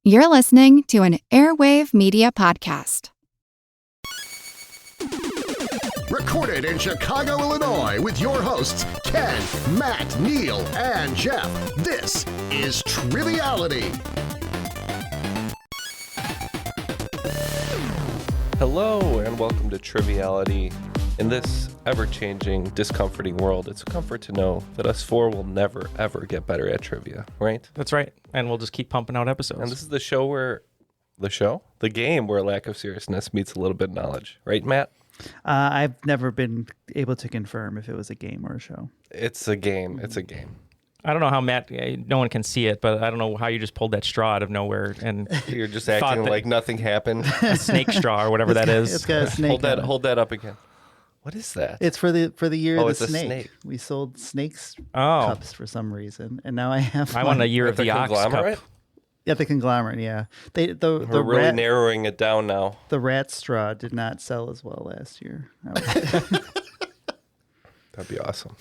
You're listening to an Airwave Media podcast. Recorded in Chicago, Illinois, with your hosts, Ken, Matt, Neal, and Jeff. This is Triviality. Hello, and welcome to Triviality. In this ever-changing, discomforting world, it's a comfort to know that us four will never, ever get better at trivia, right? That's right. And we'll just keep pumping out episodes. And this is the game where lack of seriousness meets a little bit of knowledge. Right, Matt? I've never been able to confirm if it was a game or a show. It's a game. It's a game. I don't know how Matt, no one can see it, but I don't know how you just pulled that straw out of nowhere and You're just acting like nothing happened. a snake straw or whatever that is. It's got a snake. Hold that up again. What is that? It's for the year of it's the a snake. snake. We sold snakes Oh. cups for some reason, and now I have. I want a year At of the ox conglomerate? cup. Yeah, the conglomerate. Yeah, the We're really rat, narrowing it down now. the rat straw did not sell as well last year. That'd be awesome.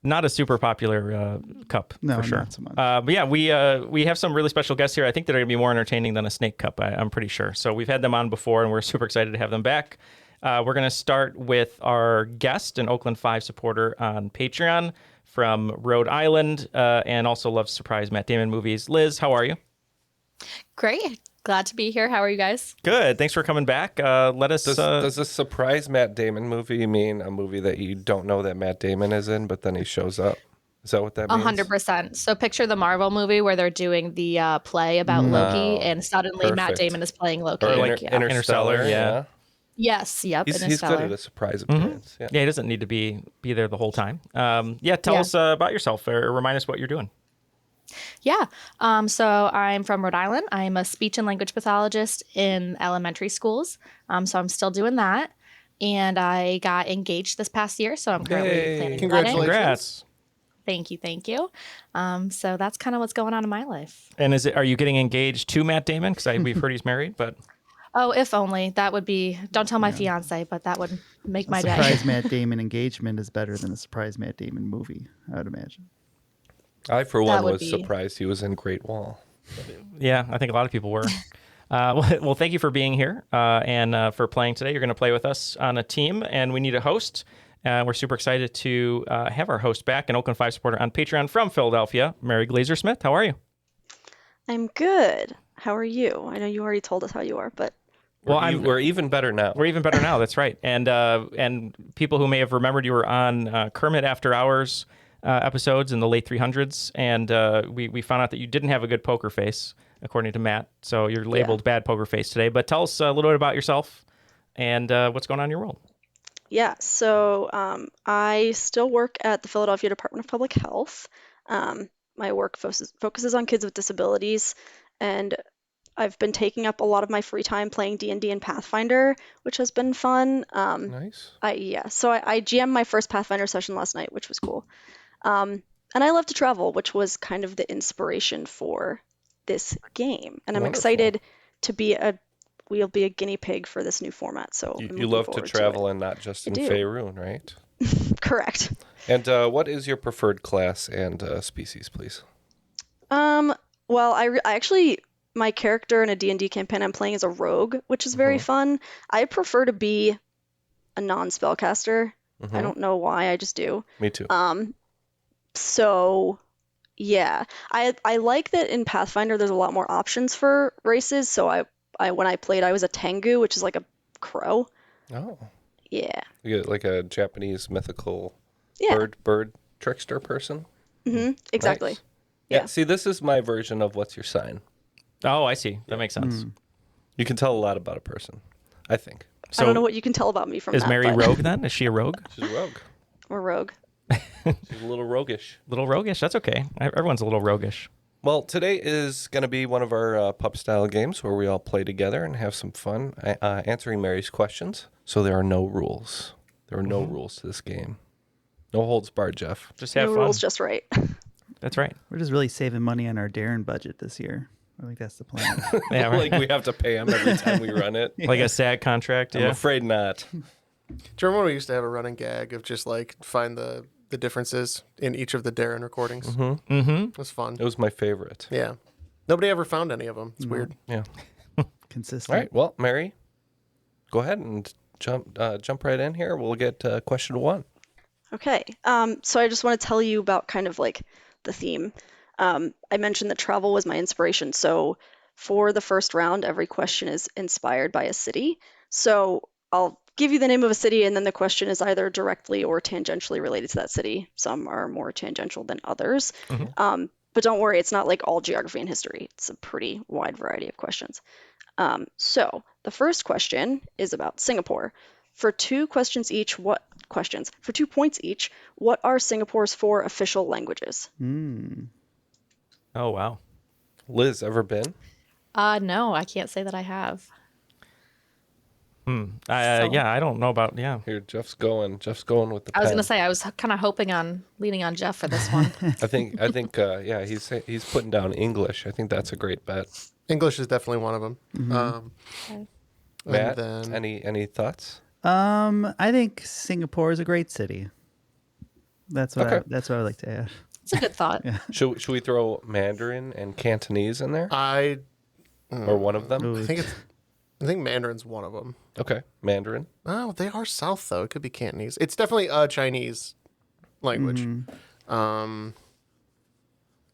Not a super popular cup, No, for sure. not so much. But yeah, we have some really special guests here. I think they're going to be more entertaining than a snake cup, I'm pretty sure. So we've had them on before, and we're super excited to have them back. We're going to start with our guest, an Oakland 5 supporter on Patreon from Rhode Island, and also loves surprise Matt Damon movies. Liz, how are you? Great. Glad to be here. How are you guys? Good. Thanks for coming back. Let us... Does a surprise Matt Damon movie mean a movie that you don't know that Matt Damon is in, but then he shows up? Is that what that means? 100%. So picture the Marvel movie where they're doing the play about Loki, and suddenly Matt Perfect. Damon is playing Loki. Or like Interstellar, yeah. Yes. Yep. He's Interstellar. good at a surprise appearance. Yeah. Yeah, he doesn't need to be there the whole time. Tell us about yourself or remind us what you're doing. Yeah. So I'm from Rhode Island. I'm a speech and language pathologist in elementary schools. So I'm still doing that. And I got engaged this past year. So I'm currently planning a wedding. Congrats. Thank you. So that's kind of what's going on in my life. And are you getting engaged to Matt Damon? Because we've heard he's married, but... Oh, if only. That would be, don't tell my fiance, but that would make my day. Surprise Matt Damon engagement is better than a surprise Matt Damon movie, I would imagine. I, for one, would was be- surprised he was in Great Wall. Yeah, I think a lot of people were. Well, thank you for being here and for playing today. You're going to play with us on a team, and we need a host. We're super excited to have our host back, an Oakland 5 supporter on Patreon from Philadelphia, Mary Glazer Smith. How are you? I'm good. How are you? I know you already told us how you are, but We're even better now. We're even better now. That's right. And people who may have remembered you were on Kermit After Hours episodes in the late 300s, and we found out that you didn't have a good poker face, according to Matt. So you're labeled bad poker face today. But tell us a little bit about yourself and what's going on in your world. yeah. So I still work at the Philadelphia Department of Public Health. My work focuses on kids with disabilities, and I've been taking up a lot of my free time playing D&D and Pathfinder, which has been fun. Nice. So I GM'd my first Pathfinder session last night, which was cool. And I love to travel, which was kind of the inspiration for this game. And I'm Wonderful. excited to we'll be a guinea pig for this new format. So I'm You looking love to forward travel it. and not just in do. Faerun, right? Correct. And what is your preferred class and species, please? Well, I actually, my character in a D&D campaign I'm playing is a rogue, which is very fun. I prefer to be a non-spellcaster. I don't know why, I just do. Me too. So, yeah. I like that in Pathfinder there's a lot more options for races. So when I played, I was a Tengu, which is like a crow. Oh. Yeah. You get like a Japanese mythical Yeah. bird trickster person? Exactly. Nice. Yeah. See, this is my version of what's your sign. Oh, I see. That makes sense. You can tell a lot about a person, I think. So I don't know what you can tell about me from is that. Mary but rogue then? Is she a rogue? She's a rogue. I'm a rogue. She's a little roguish. Little roguish? That's okay. Everyone's a little roguish. Well, today is going to be one of our pub-style games where we all play together and have some fun answering Mary's questions. So there are no rules. There are no rules to this game. No holds barred, Jeff. Just have No fun. rules, just right. That's right. We're just really saving money on our Darren budget this year. I think that's the plan. Yeah, right. Like we have to pay him every time we run it. Like a SAG contract. I'm Yeah. afraid not. Do you remember when we used to have a running gag of just like find the differences in each of the Darren recordings? Mm-hmm. It was fun. It was my favorite. Yeah. Nobody ever found any of them. It's weird. Yeah. Consistent. All right. Well, Mary, go ahead and jump right in here. We'll get question 1. Okay. So I just want to tell you about kind of like the theme. I mentioned that travel was my inspiration. So for the first round, every question is inspired by a city. So I'll give you the name of a city, and then the question is either directly or tangentially related to that city. Some are more tangential than others. But don't worry, it's not like all geography and history. It's a pretty wide variety of questions. So the first question is about Singapore. For 2 questions each, for 2 points each, what are Singapore's 4 official languages? Oh, wow. Liz, ever been? No, I can't say that I have. Yeah, I don't know about, yeah. Here, Jeff's going with the pen. I was gonna say I was kind of leaning on Jeff for this one. I think, yeah, he's putting down English. I think that's a great bet. English is definitely one of them. Okay. Matt, then- any thoughts? I think Singapore is a great city. That's what Okay. that's what I would like to add. It's a good thought. Should we throw Mandarin and Cantonese in there, or one of them? Ooh, I think Mandarin's one of them. Okay, Mandarin. Oh, they are South though. It could be Cantonese. It's definitely a Chinese language. Well,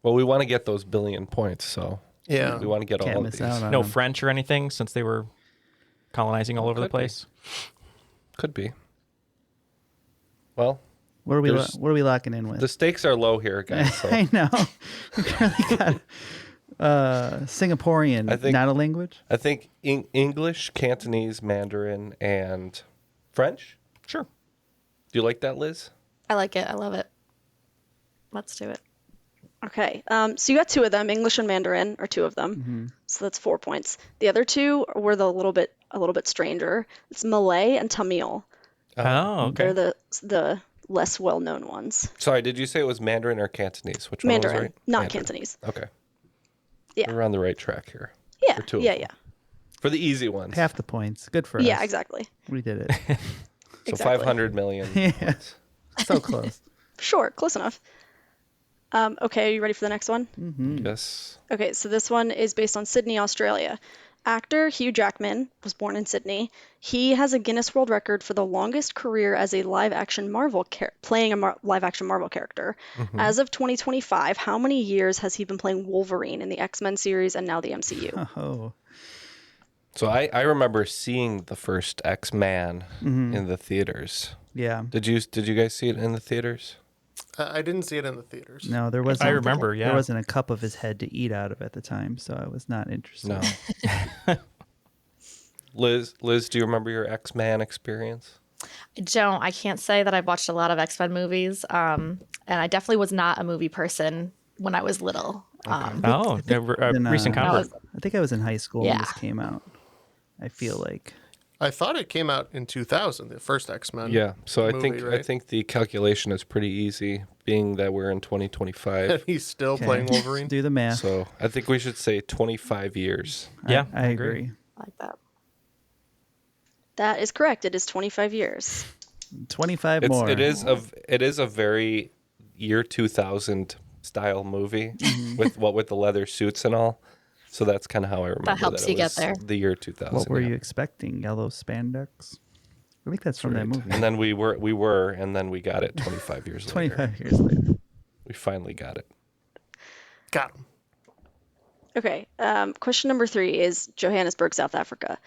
we want to get those billion points, so Yeah. we want to get Can't all of miss these. out on No them. French or anything since they were colonizing all over the Could be. place. Could be. Well, What are we There's- what are we locking in with? the stakes are low here, guys. So I know. We really got Singaporean, I think- not a language. I think English, Cantonese, Mandarin, and French. Sure. Do you like that, Liz? I like it. I love it. Let's do it. Okay. So you got 2 of them. English and Mandarin are 2 of them. So that's 4 points. The other 2 were a little bit stranger. It's Malay and Tamil. Oh, okay. They're the less well-known ones. Sorry, did you say it was Mandarin or Cantonese? Which one was Mandarin, right? not Mandarin. Cantonese. Okay. Yeah. We're on the right track here. Yeah. For 2 of Yeah. them. Yeah. For the easy ones. Half the points. Good for us. Yeah. Exactly. We did it. So exactly. 500 million. Yeah. So close. Sure. Close enough. Okay. Are you ready for the next one? Yes. Okay, so this one is based on Sydney, Australia. Actor Hugh Jackman was born in Sydney. He has a Guinness World Record for the longest career as a live-action playing a live-action Marvel character. As of 2025, how many years has he been playing Wolverine in the X-Men series and now the MCU? Oh. So I remember seeing the first X-Man in the theaters. Yeah. Did you guys see it in the theaters? I didn't see it in the theaters. No, there wasn't. I remember, yeah. There wasn't a cup of his head to eat out of at the time, so I was not interested. No. Liz, do you remember your X-Man experience? I can't say that I've watched a lot of X-Men movies. And I definitely was not a movie person when I was little. Oh, a Then, recent That convert. was- I think I was in high school when Yeah. this came out. I feel like. I thought it came out in 2000, the first X-Men. Yeah. So I movie, think right? the calculation is pretty easy, being that we're in 2025. He's still Okay. playing Wolverine. Do the math. So I think we should say 25 years. Yeah, I agree. I like that. That is correct. It is 25 years. 25 more. It is a very year 2000 style movie with the leather suits and all. So that's kind of how I remember helps it you get was there. The year 2000. What were yeah. you expecting? Yellow spandex? I think that's from that movie. And then we were, and then we got it 25 years later. 25 years later. We finally got it. Got him. Okay, question number 3 is Johannesburg, South Africa.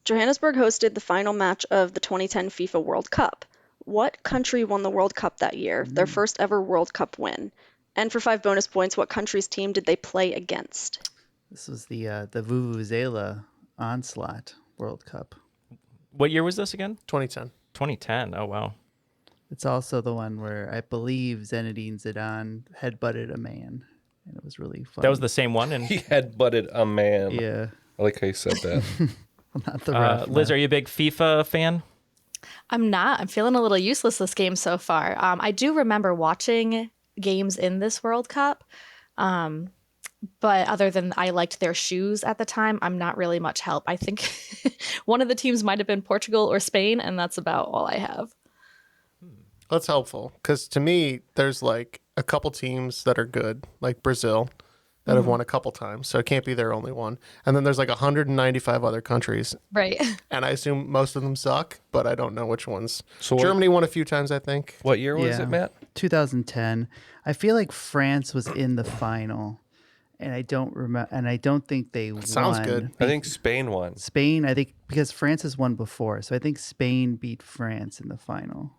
Johannesburg hosted the final match of the 2010 FIFA World Cup. What country won the World Cup that year, their first ever World Cup win? And for 5 bonus points, what country's team did they play against? This was the Vuvuzela Onslaught World Cup. What year was this again? 2010. 2010. Oh, wow. It's also the one where I believe Zinedine Zidane headbutted a man, and it was really fun. That was the same one. And He headbutted a man. Yeah. I like how you said that. Well, not the ref. Liz, are you a big FIFA fan? I'm not. I'm feeling a little useless this game so far. I do remember watching games in this World Cup. But other than I liked their shoes at the time, I'm not really much help. I think one of the teams might have been Portugal or Spain, and that's about all I have. That's helpful because to me, there's like a couple teams that are good, like Brazil. that have won a couple times, so it can't be their only one. And then there's like 195 other countries, Right. and I assume most of them suck, but I don't know which ones. So Germany won a few times, I think. What year was Yeah. it, Matt? 2010. I feel like France was in the final, and I don't remember. And I don't think they won. Sounds good. I think Spain won. Spain. I think because France has won before, so I think Spain beat France in the final.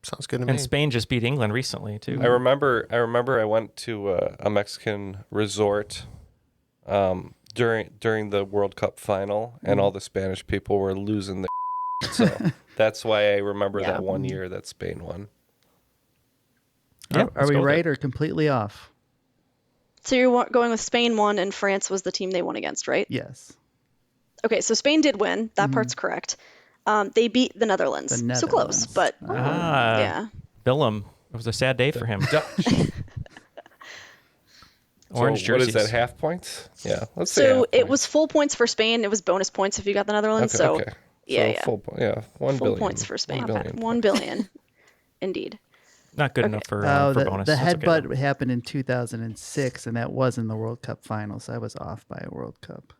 Sounds good to me. And Spain just beat England recently too. I remember I went to a Mexican resort during the World Cup final, and all the Spanish people were losing their so that's why I remember that one year that Spain won. Yeah, Are let's we go with right it. or completely off? So you're going with Spain won and France was the team they won against, right? Yes. Okay, so Spain did win. That part's correct. They beat the Netherlands. The So close, Netherlands. but Ah, yeah. Billum. It was a sad day for him. Orange So what is jerseys. that? Half points? Yeah. Let's say So half it points. was full points for Spain. It was bonus points if you got the Netherlands. Okay, so okay. yeah, So yeah. full, yeah, 1 Full billion. points for Spain. 1 billion. 1 billion. Indeed. Not good enough for the bonus. the That's okay, headbutt though. happened in 2006, and that was in the World Cup final. So I was off by a World Cup,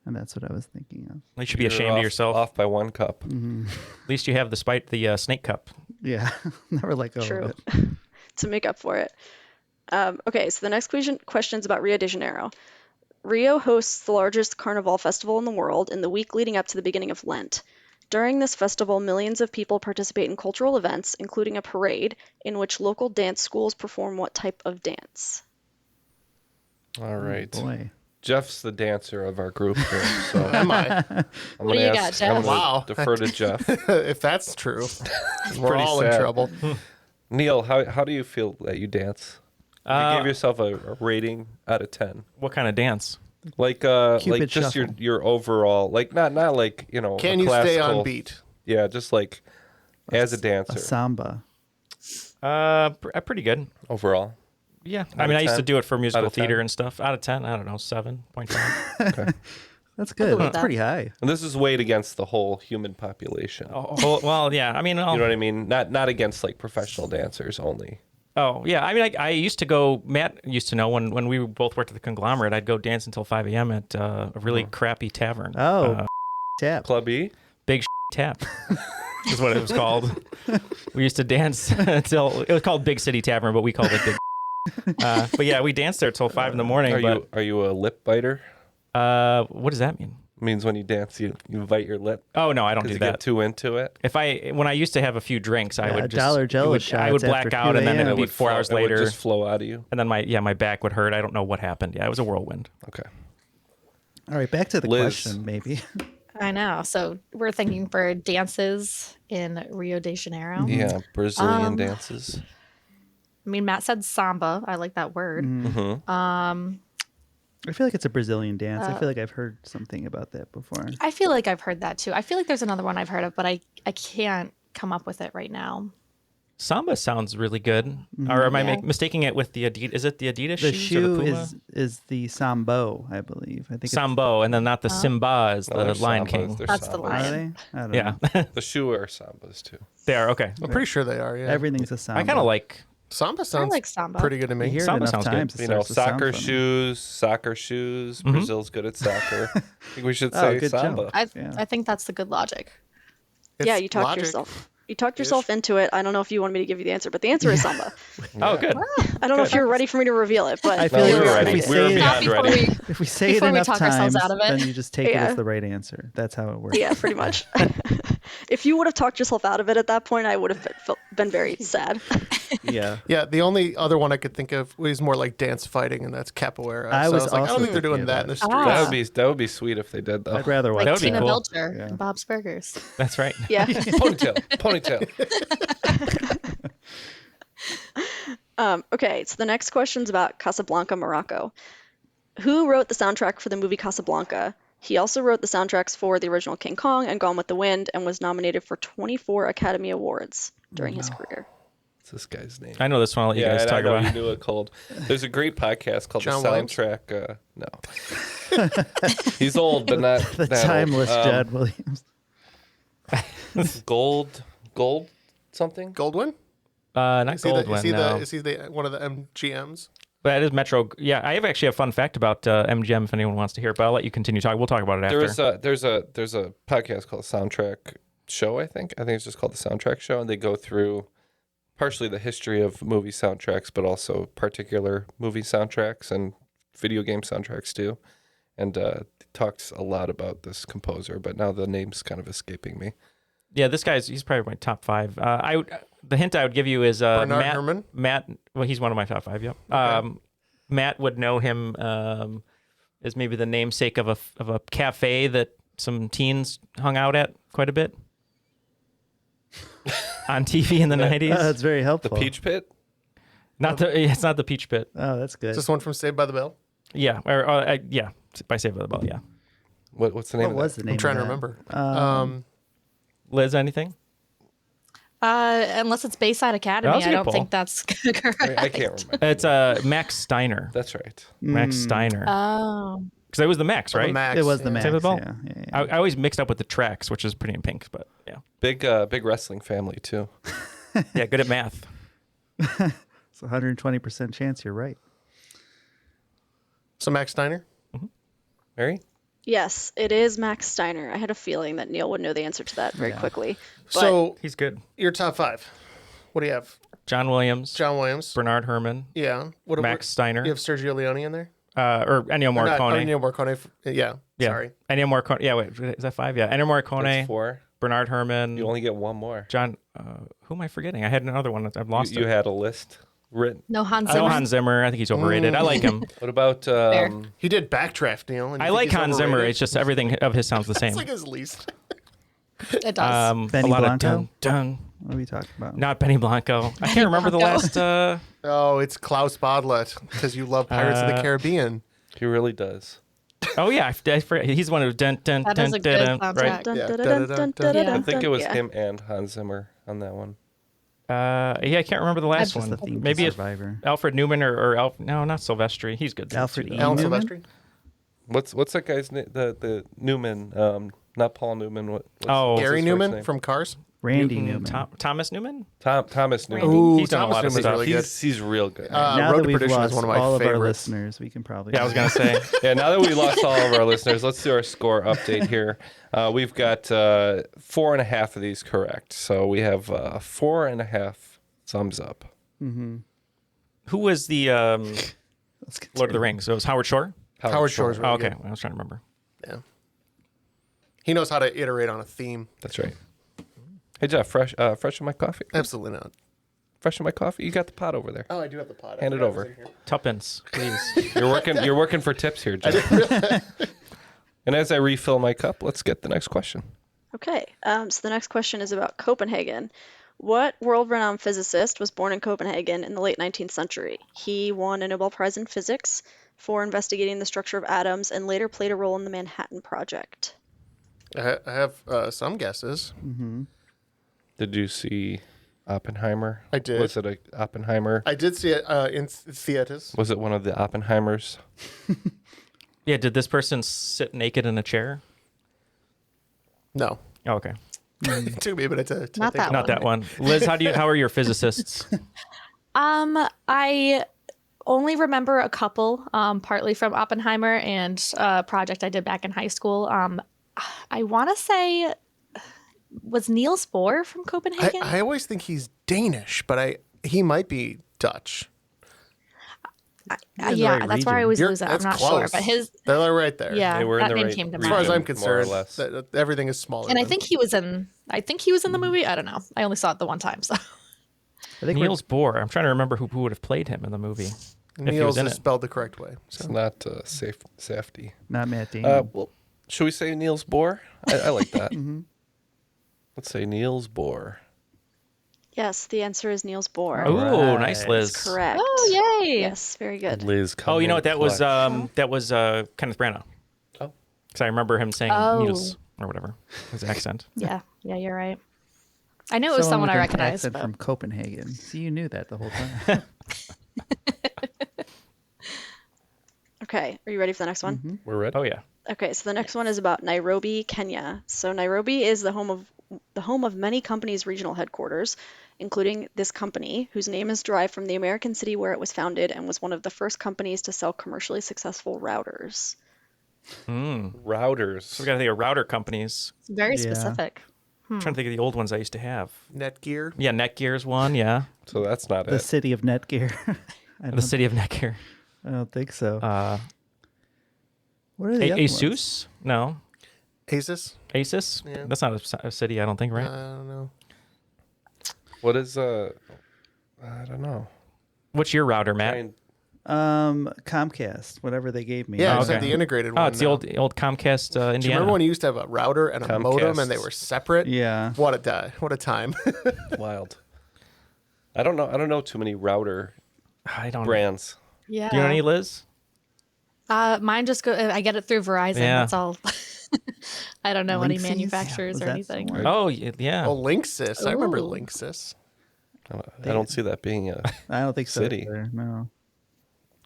and that's what I was thinking of. You should be You're ashamed off- of yourself. Off by 1 cup. At least you have the snake cup. Yeah, never let go True. of it. To make up for it. Okay, so the next question is about Rio de Janeiro. Rio hosts the largest carnival festival in the world in the week leading up to the beginning of Lent. During this festival, millions of people participate in cultural events, including a parade, in which local dance schools perform what type of dance? All right. Boy, Jeff's the dancer of our group here, so Am I? I'm What do gonna you got, ask. Jeff? I'm gonna Wow. defer to Jeff. If that's true, we're pretty all in sad. trouble. Neal, how do you feel that you dance? If you give yourself a rating out of 10, What kind of dance? like Cupid just shuffle. your overall, like not like a Can you stay classical- on beat? Yeah, just like as a dancer a samba. Pretty good. overall. Yeah. Out I mean, of I used to 10? do it for musical Out of 10? theater and stuff. Out of 10, I don't know, 7.5. That's good. believe That's that. pretty high. And this is weighed against the whole human population. Oh, well, yeah. I mean, You know what I mean? Not against like professional dancers only. oh, yeah. I mean, I used to go, Matt used to know when we both worked at the conglomerate, I'd go dance until 5 a.m. at a really crappy tavern. Oh, tap. Club E? Big Tap is what it was called. We used to dance until, it was called Big City Tavern, but we called it Big. But yeah, we danced there till 5 in the morning. Are you a lip biter? What does that mean? It means when you dance, you bite your lip Oh, no, I don't because do you get that. too into it. When I used to have a few drinks, I Yeah, would just dollar Jello I would shots black after out, 2 and then a.m. it'd be would 4 hours it would later, just flow out of you. and then my back would hurt. I don't know what happened. Yeah, it was a whirlwind. Okay. All right, back to the Liz. question, maybe. I know. So we're thinking for dances in Rio de Janeiro. Yeah, Brazilian dances. I mean, Matt said samba. I like that word. I feel like it's a Brazilian dance. I feel like I've heard something about that before. I feel like I've heard that too. I feel like there's another one I've heard of, but I can't come up with it right now. Samba sounds really good. Or am I Yeah. mistaking it with the Adidas? Is it the Adidas The shoes or shoe the Puma? is the sambo, I believe. I think Sambo, and then not the Simba is No, the they're Lion sambas, King. they're That's the sambas. are lion. they? I don't Yeah, know. The shoe are sambas too. they are okay. I'm pretty sure they are. Yeah. Everything's a samba. I kind of like. Samba sounds like samba. pretty good to You me. hear it Samba enough sounds good. times. it You know, starts to sound soccer funny. shoes. Brazil's good at soccer. I think we should Oh, say good job. samba. I think that's the good logic. Yeah, It's you talked logic. yourself. You talked yourself into it. I don't know if you want me to give you the answer, but the answer is samba. Oh, good. I don't know if you're ready for me to reveal it, but I feel No, like we if were we ready. say We were it- beyond Before ready. we- If we say it Before we enough talk ourselves times, out of it. then you just take it Yeah. as the right answer. That's how it works. yeah, pretty much. If you would have talked yourself out of it at that point, I would have been very sad. Yeah. Yeah, the only other one I could think of was more like dance fighting, and that's capoeira. I So was like, I don't also think they're doing thinking that of in the that. streets. That would be sweet if they did though. I'd rather watch Like would be Tina cool. Belcher Yeah. and Bob's Burgers. That's right. Yeah. Ponytail. Okay, so the next question's about Casablanca, Morocco. Who wrote the soundtrack for the movie Casablanca? He also wrote the soundtracks for the original King Kong and Gone with the Wind and was nominated for 24 Academy Awards during his career. What's this guy's name? I know this one. I'll let you guys and I talk know about. you knew it cold. There's a great podcast called John The Williams? Soundtrack. No. He's old, but not The that timeless old. Jed Williams. Gold something? Goldwyn? Not Is he, the, Goldwyn. is he, no. the, is he the one of the MGMs? That is Metro. Yeah, I have actually a fun fact about MGM if anyone wants to hear it, but I'll let you continue talking. We'll talk about it after. There's a podcast called Soundtrack Show, I think it's just called the Soundtrack Show, and they go through partially the history of movie soundtracks, but also particular movie soundtracks and video game soundtracks too. And it talks a lot about this composer, but now the name's kind of escaping me. Yeah, he's probably my top 5. The hint I would give you is Bernard Herrmann? Matt. Well, he's one of my top 5. Yep. Okay. Matt would know him as maybe the namesake of a cafe that some teens hung out at quite a bit on TV in the 90s. That's very The helpful. Peach Pit? It's not the Peach Pit. Oh, that's good. Is this one from Saved by the Bell? Yeah, yeah, by Saved by the Bell. Yeah. What's the name What of that? was the name? I'm trying to of that? remember. Liz, anything? Unless it's Bayside Academy, That was a I good don't pull. think that's correct. I can't remember. It's Max Steiner. That's right. Max Steiner. Oh. Because it was the Max, right? The Max, It was the yeah. Max. Saved by the Yeah, Bell? yeah, yeah. I always mixed up with the Tracks, which is Pretty in Pink, but yeah. Big wrestling family too. Yeah, good at math. It's a 120% chance you're right. So Max Steiner? Mary? Yes, it is Max Steiner. I had a feeling that Neal would know the answer to that very quickly. But So He's good. your top 5. What do you have? John Williams, John Williams. Bernard Herrmann, Yeah. What Max Steiner, You have Sergio Leone in there? or Ennio Or not- Morricone. Ennio Morricone. Yeah. Yeah. Sorry. Ennio Morricone. Yeah, wait, is that 5? Yeah. Ennio That's Morricone, 4. Bernard Herrmann, You only get one more. John. Who am I forgetting? I had another one. I've lost You it. had a list written. No Hans No, Zimmer. Hans Zimmer. I think he's overrated. I like him. What about He did Backdraft, Neal. and you I think like he's Hans Zimmer. overrated? It's just everything of his sounds the same. It's like his least. It does. Benny a lot Blanco? of dun. What are we talking about? Not Benny Blanco. I can't remember the last. Oh, it's Klaus Bodlet because you love Pirates of the Caribbean. He really does. Oh yeah, I forget. He's one of dun dun That dun is a dun, good dun, soundtrack. right? Dun, Yeah. dun, dun, dun, dun, Yeah. dun, I think it was yeah. him and Hans Zimmer on that one. Yeah, I can't remember the last Just one. the theme to Maybe it's Survivor. Alfred Newman or no, not Silvestri. He's good. Alfred too, E. though. Alan Newman? Silvestri? What's that guy's name? The Newman, not Paul Newman. What's Oh. Gary his first Newman name? from Cars? Randy Newman. Thomas Newman. Thomas Newman. Ooh, He's done a Thomas lot of Newman's stuff. really good. He's real good. Now Road that to we've Perdition lost is one of my all of our favorites. listeners, we can probably. Yeah, I was gonna say. Yeah, now that we lost all of our listeners, let's do our score update here. We've got 4.5 of these correct, so we have 4.5 thumbs up. Who was the Lord of the Rings? So it was Howard Shore. Howard Shore's Oh, really okay. good. I was trying to remember. Yeah. He knows how to iterate on a theme. That's right. Hey Jeff, fresh in my coffee. Absolutely not. Fresh in my coffee. You got the pot over there. Oh, I do have the pot. Hand it over. Tuppence, please. You're working for tips here, Jeff. And as I refill my cup, let's get the next question. Okay, so the next question is about Copenhagen. What world-renowned physicist was born in Copenhagen in the late 19th century? He won a Nobel Prize in Physics for investigating the structure of atoms and later played a role in the Manhattan Project. I have some guesses. Did you see Oppenheimer? I did. Was it a Oppenheimer? I did see it in theaters. Was it one of the Oppenheimers? Yeah. Did this person sit naked in a chair? No. Oh, okay. It took me a minute to Not think that Not that one. Liz, how are your physicists? I only remember a couple, partly from Oppenheimer and a project I did back in high school. I want to say, was Neal Spohr from Copenhagen? I always think he's Danish, but he might be Dutch. You're in the yeah, right that's where I region. always lose it. I'm That's not close. sure, but They're like right there. yeah, They were in that the name right came to As far as mind. I'm region, more or concerned, less. everything is smaller. And I than- think he was in. I think he was in the movie. I don't know. I only saw it the one time. So I think Niels Bohr. I'm trying to remember who would have played him in the movie. If he Neal's was in is it. spelled the correct way. It's not safety. not Matt Damon. Well, should we say Niels Bohr? I like that. Let's say Niels Bohr. Yes, the answer is Niels Bohr. Oh, Right. nice, Liz. That's correct. oh yay! Yes, very good. Liz. Oh, you know what? That was clutch. Kenneth Branagh. Oh. Because I remember him saying Oh. Niels or whatever his accent. Yeah, you're right. I knew it was someone with I an recognized. accent But... from Copenhagen. See, you knew that the whole time. Okay, are you ready for the next one? We're ready. Oh yeah. Okay, so the next one is about Nairobi, Kenya. So Nairobi is the home of many companies' regional headquarters, including this company, whose name is derived from the American city where it was founded and was one of the first companies to sell commercially successful routers. Routers. So we got to think of router companies. It's very Yeah. specific. I'm trying to think of the old ones I used to have. Netgear. Yeah, Netgear's one. Yeah, So that's not The it. city of Netgear. the city of Netgear. I don't think so. Uh, What are the other ones? Asus? No. Asus. Asus? Yeah. That's not a city, I don't think, right? I don't know. What is I don't know. What's your router, Matt? Trying- Comcast, whatever they gave me. Yeah, Oh, it's like okay. the integrated one. Oh, it's the old Comcast Do you Indiana. remember when you used to have a router and a modem and they Comcast. were separate? Yeah. What a time. Wild. I don't know too many router I don't. brands. Yeah. Do you know any, Liz? Mine just go. I get it through Verizon. Yeah. That's all. I don't know any Linksys? manufacturers Was or that anything. somewhere? Oh, yeah. Oh, Linksys. I remember Ooh. Linksys. I don't see that being a. I don't think so. City. Either. No,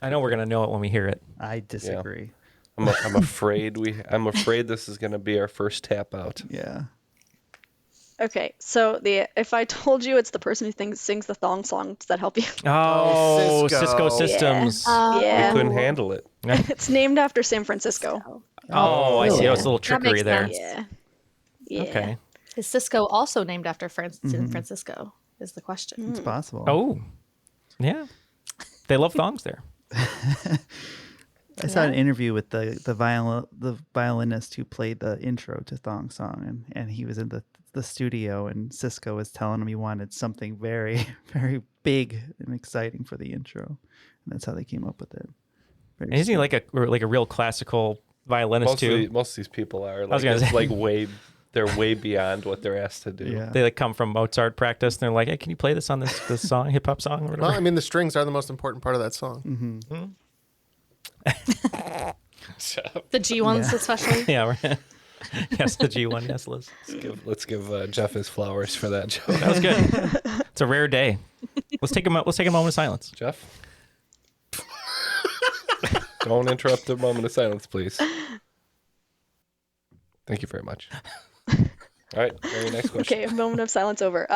I know we're gonna know it when we hear it. I disagree. I'm afraid this is going to be our first tap out. Yeah. Okay, so if I told you it's the person who sings the thong song, does that help you? Oh, Cisco. Cisco Systems. Yeah. We couldn't handle it. It's named after San Francisco. Oh, I see. Oh, it's a little That trickery makes there. sense. Yeah. Yeah. Okay. Is Cisco also named after San Francisco? Is the question. It's possible. Oh, yeah. They love thongs there. I saw an interview with the violinist who played the intro to Thong Song, and he was in the studio, and Cisco was telling him he wanted something very, very big and exciting for the intro, and that's how they came up with it. Very And isn't he sweet. like a real classical violinist too? Most of these people are was like, gonna it's say. like they're way beyond what they're asked to do. Yeah. They like come from Mozart practice, and they're like, "Hey, can you play this on this song, hip hop song, or whatever?" Well, I mean, the strings are the most important part of that song. The G ones, especially. yeah. Right. Yes, the G one. Yes, Liz. Let's give Jeff his flowers for that joke. That was good. It's a rare day. Let's take a moment of silence. Jeff? Don't interrupt the moment of silence, please. Thank you very much. All right, very next question. Okay, a moment of silence over.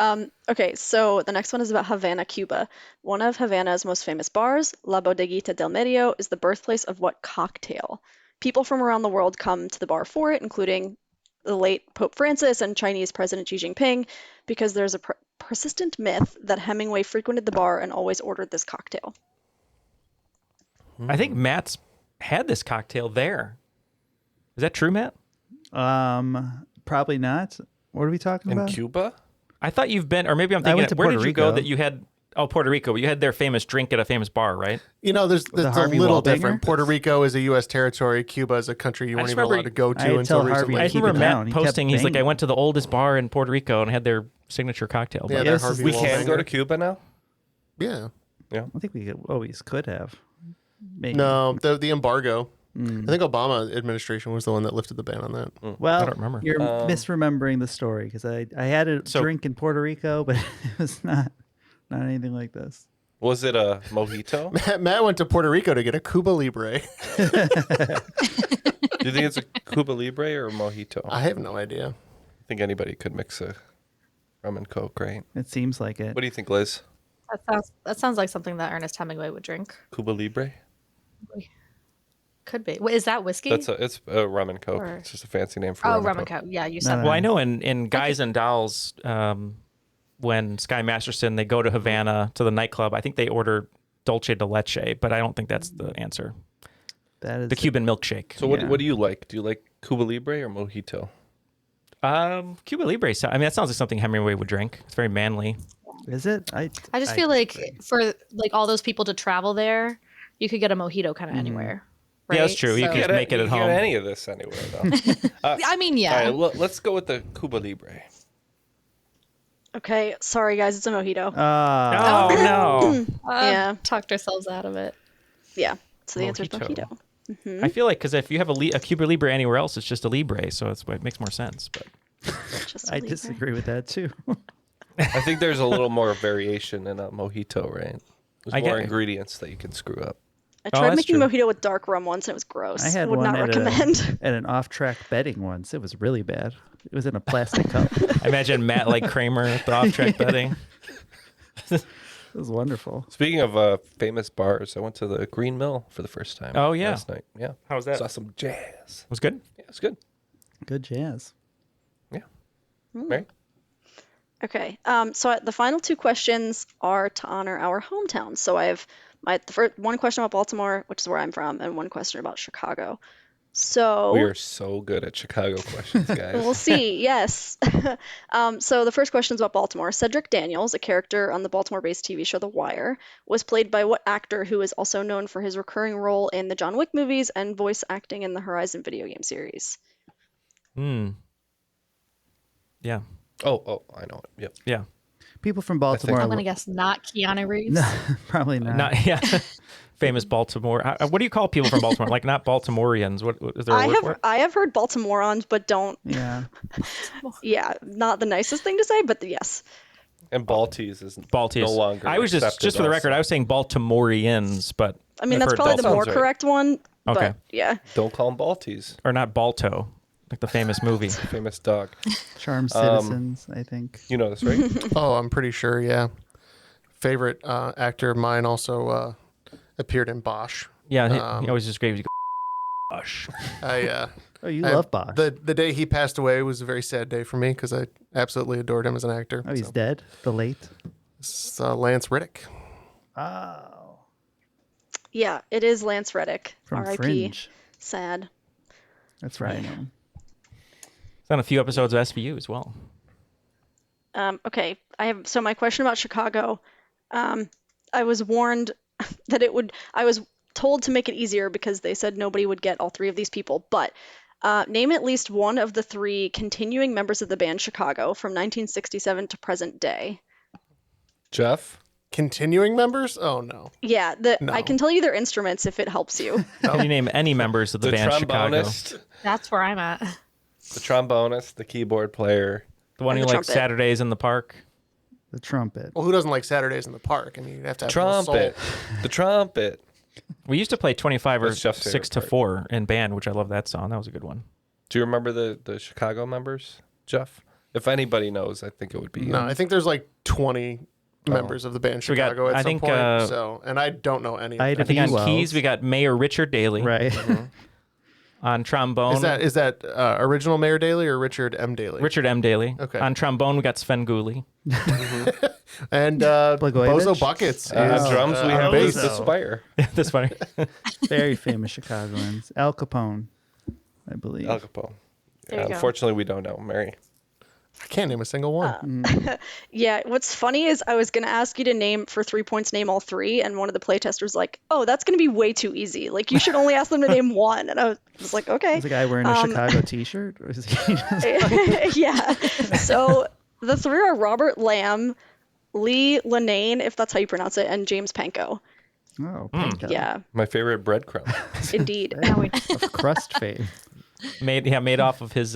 Okay, so the next one is about Havana, Cuba. One of Havana's most famous bars, La Bodeguita del Medio, is the birthplace of what cocktail? People from around the world come to the bar for it, including the late Pope Francis and Chinese President Xi Jinping, because there's a persistent myth that Hemingway frequented the bar and always ordered this cocktail. I think Matt's had this cocktail there. Is that true, Matt? Probably not. What are we talking In about? Cuba? I thought you've been, or maybe I'm I thinking. went to Where Puerto did you go Rico. that you had? Oh, Puerto Rico. You had their famous drink at a famous bar, right? You know, there's a Harvey little Wallbanger? different. Puerto Rico is a U.S. territory. Cuba is a country you weren't just even remember allowed to go I had to to until tell Harvey recently. I to just keep remember it Matt down. He kept posting. He's like, I banging. went to the oldest bar in Puerto Rico and had their signature cocktail. Yeah, But they're this is- Harvey We can go to Wallbanger. Cuba now? Yeah. I think we always could have. Maybe. No, the embargo. I think Obama administration was the one that lifted the ban on that. Well, I don't remember. You're misremembering the story because I had a So- drink in Puerto Rico, but it was not anything like this. Was it a mojito? Matt went to Puerto Rico to get a Cuba Libre. Do you think it's a Cuba Libre or a mojito? I have no idea. I think anybody could mix a rum and coke, right? It seems like it. What do you think, Liz? That sounds like something that Ernest Hemingway would drink. Cuba Libre? Could be. Wait, is that whiskey? It's a rum and coke. Or- It's just a fancy name for oh, rum rum and and coke. coke. Yeah, you No, said no, that. Well, I know in Guys and Dolls, when Sky Masterson they go to Havana to the nightclub, I think they order dulce de leche, but I don't think that's the answer. That is The Cuban milkshake. So Yeah. what do you like? Do you like Cuba Libre or mojito? Cuba Libre. I mean, that sounds like something Hemingway would drink. It's very manly. Is it? I just feel like for like all those people to travel there, you could get a mojito kind of anywhere. Right? Yeah, that's true. You So- could just make it at You can home. get any of this anywhere, though. I mean, yeah. All right, let's go with the Cuba Libre. Okay, sorry guys, it's a mojito. Oh no! Yeah. Talked ourselves out of it. Yeah, so the answer is Mojito. mojito. I feel like because if you have a Cuba Libre anywhere else, it's just a Libre, so it makes more sense. But Just a I Libre. disagree with that too. I think there's a little more variation in a mojito, right? There's I more get- ingredients that you can screw up. I tried that's making true. mojito with dark rum once, and it was gross. I had Would one not recommend. at an off-track betting once. It was really bad. It was in a plastic cup. I imagine Matt like Kramer at the off-track betting. It was wonderful. Speaking of famous bars, I went to the Green Mill for the first time. Oh, yeah. Last night. Yeah. How was that? Saw some jazz. Was good. Yeah, it's good. Good jazz. Yeah. Mary? Okay. So the final two questions are to honor our hometown. So I have the first one question about Baltimore, which is where I'm from, and one question about Chicago. So We are so good at Chicago questions, guys. we'll see. Yes. So the first question is about Baltimore. Cedric Daniels, a character on the Baltimore-based TV show The Wire, was played by what actor who is also known for his recurring role in the John Wick movies and voice acting in the Horizon video game series? Yeah. Oh, I know it. Yep. Yeah. People from Baltimore. I'm gonna guess not Keanu Reeves. No, probably not. Not yeah. Famous Baltimore. What do you call people from Baltimore? Like not Baltimoreans. What is there a word for it? I have heard Baltimoreans, but don't. Yeah. Yeah, not the nicest thing to say, but yes. And Balties is Balties. no longer I was just for the record, I was saying Baltimoreans, but I mean, I've that's heard probably the more Sounds right. correct one. Okay. But yeah. Don't call them Balties. or not Balto, like the famous movie. Famous dog. Charmed Citizens, I think. You know this, right? Oh, I'm pretty sure. Yeah. Favorite actor of mine also appeared in Bosch. Yeah, he always just gave you gosh. Oh, you love Bosch. The day he passed away was a very sad day for me because I absolutely adored him as an actor. Oh, he's dead? The late? It's, Lance Reddick. Oh. Yeah, it is Lance Reddick. From R.I.P. Fringe. Sad. That's right. I know him. He's on a few episodes of SVU as well. Okay, so my question about Chicago. I was warned that I was told to make it easier because they said nobody would get all three of these people, but name at least one of the three continuing members of the band Chicago from 1967 to present day. Jeff? Continuing members? Oh, no. Yeah, No. I can tell you their instruments if it helps you. Can you name any members of the band Chicago? trombonist, That's where I'm at. the trombonist, the keyboard player. The one And who the likes trumpet. Saturdays in the park. The trumpet. Well, who doesn't like Saturdays in the park? I mean, you'd have to have a little Trumpet. soul. The trumpet. We used to play 25 or That's Jeff's 6 favorite to part. 4 in band, which I love that song. That was a good one. Do you remember the Chicago members, Jeff? If anybody knows, I think it would be No, you. I think there's like 20 members of the band we got- Chicago at I some think, point. uh, And I don't know any. Of I them. I think on Wells. keys we got Mayor Richard Daly. Right. On trombone, Is that original Mayor Daley or Richard M. Daley? Richard M. Daly. Okay. On trombone we got Sven Gooley. And Blagojevich? Bozo Buckets. On is, drums, we on have bass. the Spire. That's funny. Very famous Chicagoans. Al Capone, I believe. Al Capone. There you go. Unfortunately, we don't know. Mary. I can't name a single one. Yeah, what's funny is I was going to ask you to name, for 3 points, name all three, and one of the playtesters was like, oh, that's going to be way too easy. Like, you should only ask them to name one. And I was like, okay. Is the guy wearing a Chicago t-shirt? Or is he just... Yeah. So the three are Robert Lamb, Lee Lanane, if that's how you pronounce it, and James Pankow. Oh, Panko. Yeah, My favorite breadcrumb. indeed. Of crust fame. made off of his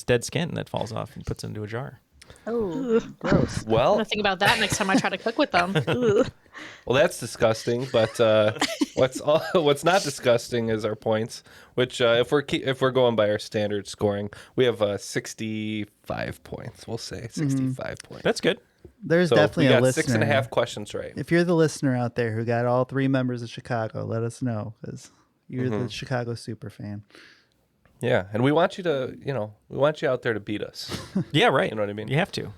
dead skin that falls off and puts it into a jar. Oh, Gross. I'm Well, gonna think about that next time I try to cook with them. well, that's disgusting. But what's not disgusting is our points. Which, if we're going by our standard scoring, we have 65 points. We'll say 65 points. That's good. There's So definitely we a got listener. 6.5 questions right. If you're the listener out there who got all three members of Chicago, let us know because you're the Chicago super fan. Yeah, and we want you to, we want you out there to beat us. Yeah, right. You know what I mean? You have to.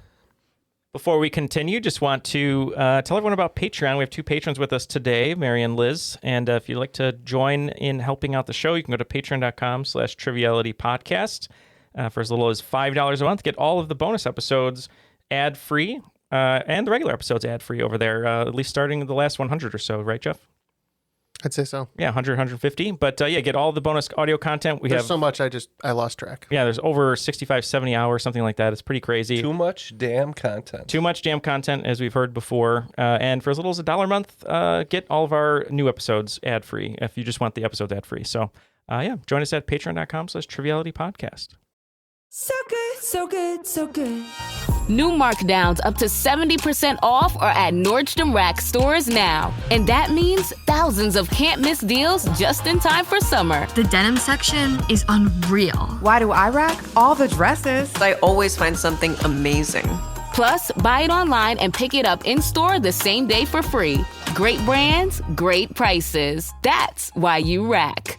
Before we continue, just want to tell everyone about Patreon. We have two patrons with us today, Mary and Liz. And if you'd like to join in helping out the show, you can go to patreon.com/trivialitypodcast for as little as $5 a month. Get all of the bonus episodes ad-free and the regular episodes ad-free over there, at least starting the last 100 or so. Right, Jeff? I'd say so. Yeah, 100, 150. But get all the bonus audio content. We There's have so much I lost track. Yeah, there's over 65, 70 hours, something like that. It's pretty crazy. Too much damn content. Too much damn content, as we've heard before. And for as little as $1 a month, get all of our new episodes ad-free if you just want the episodes ad-free. So, join us at patreon.com/trivialitypodcast. So good, so good, so good. New markdowns up to 70% off are at Nordstrom Rack stores now. And that means thousands of can't-miss deals just in time for summer. The denim section is unreal. Why do I rack? All the dresses. I always find something amazing. Plus, buy it online and pick it up in-store the same day for free. Great brands, great prices. That's why you rack.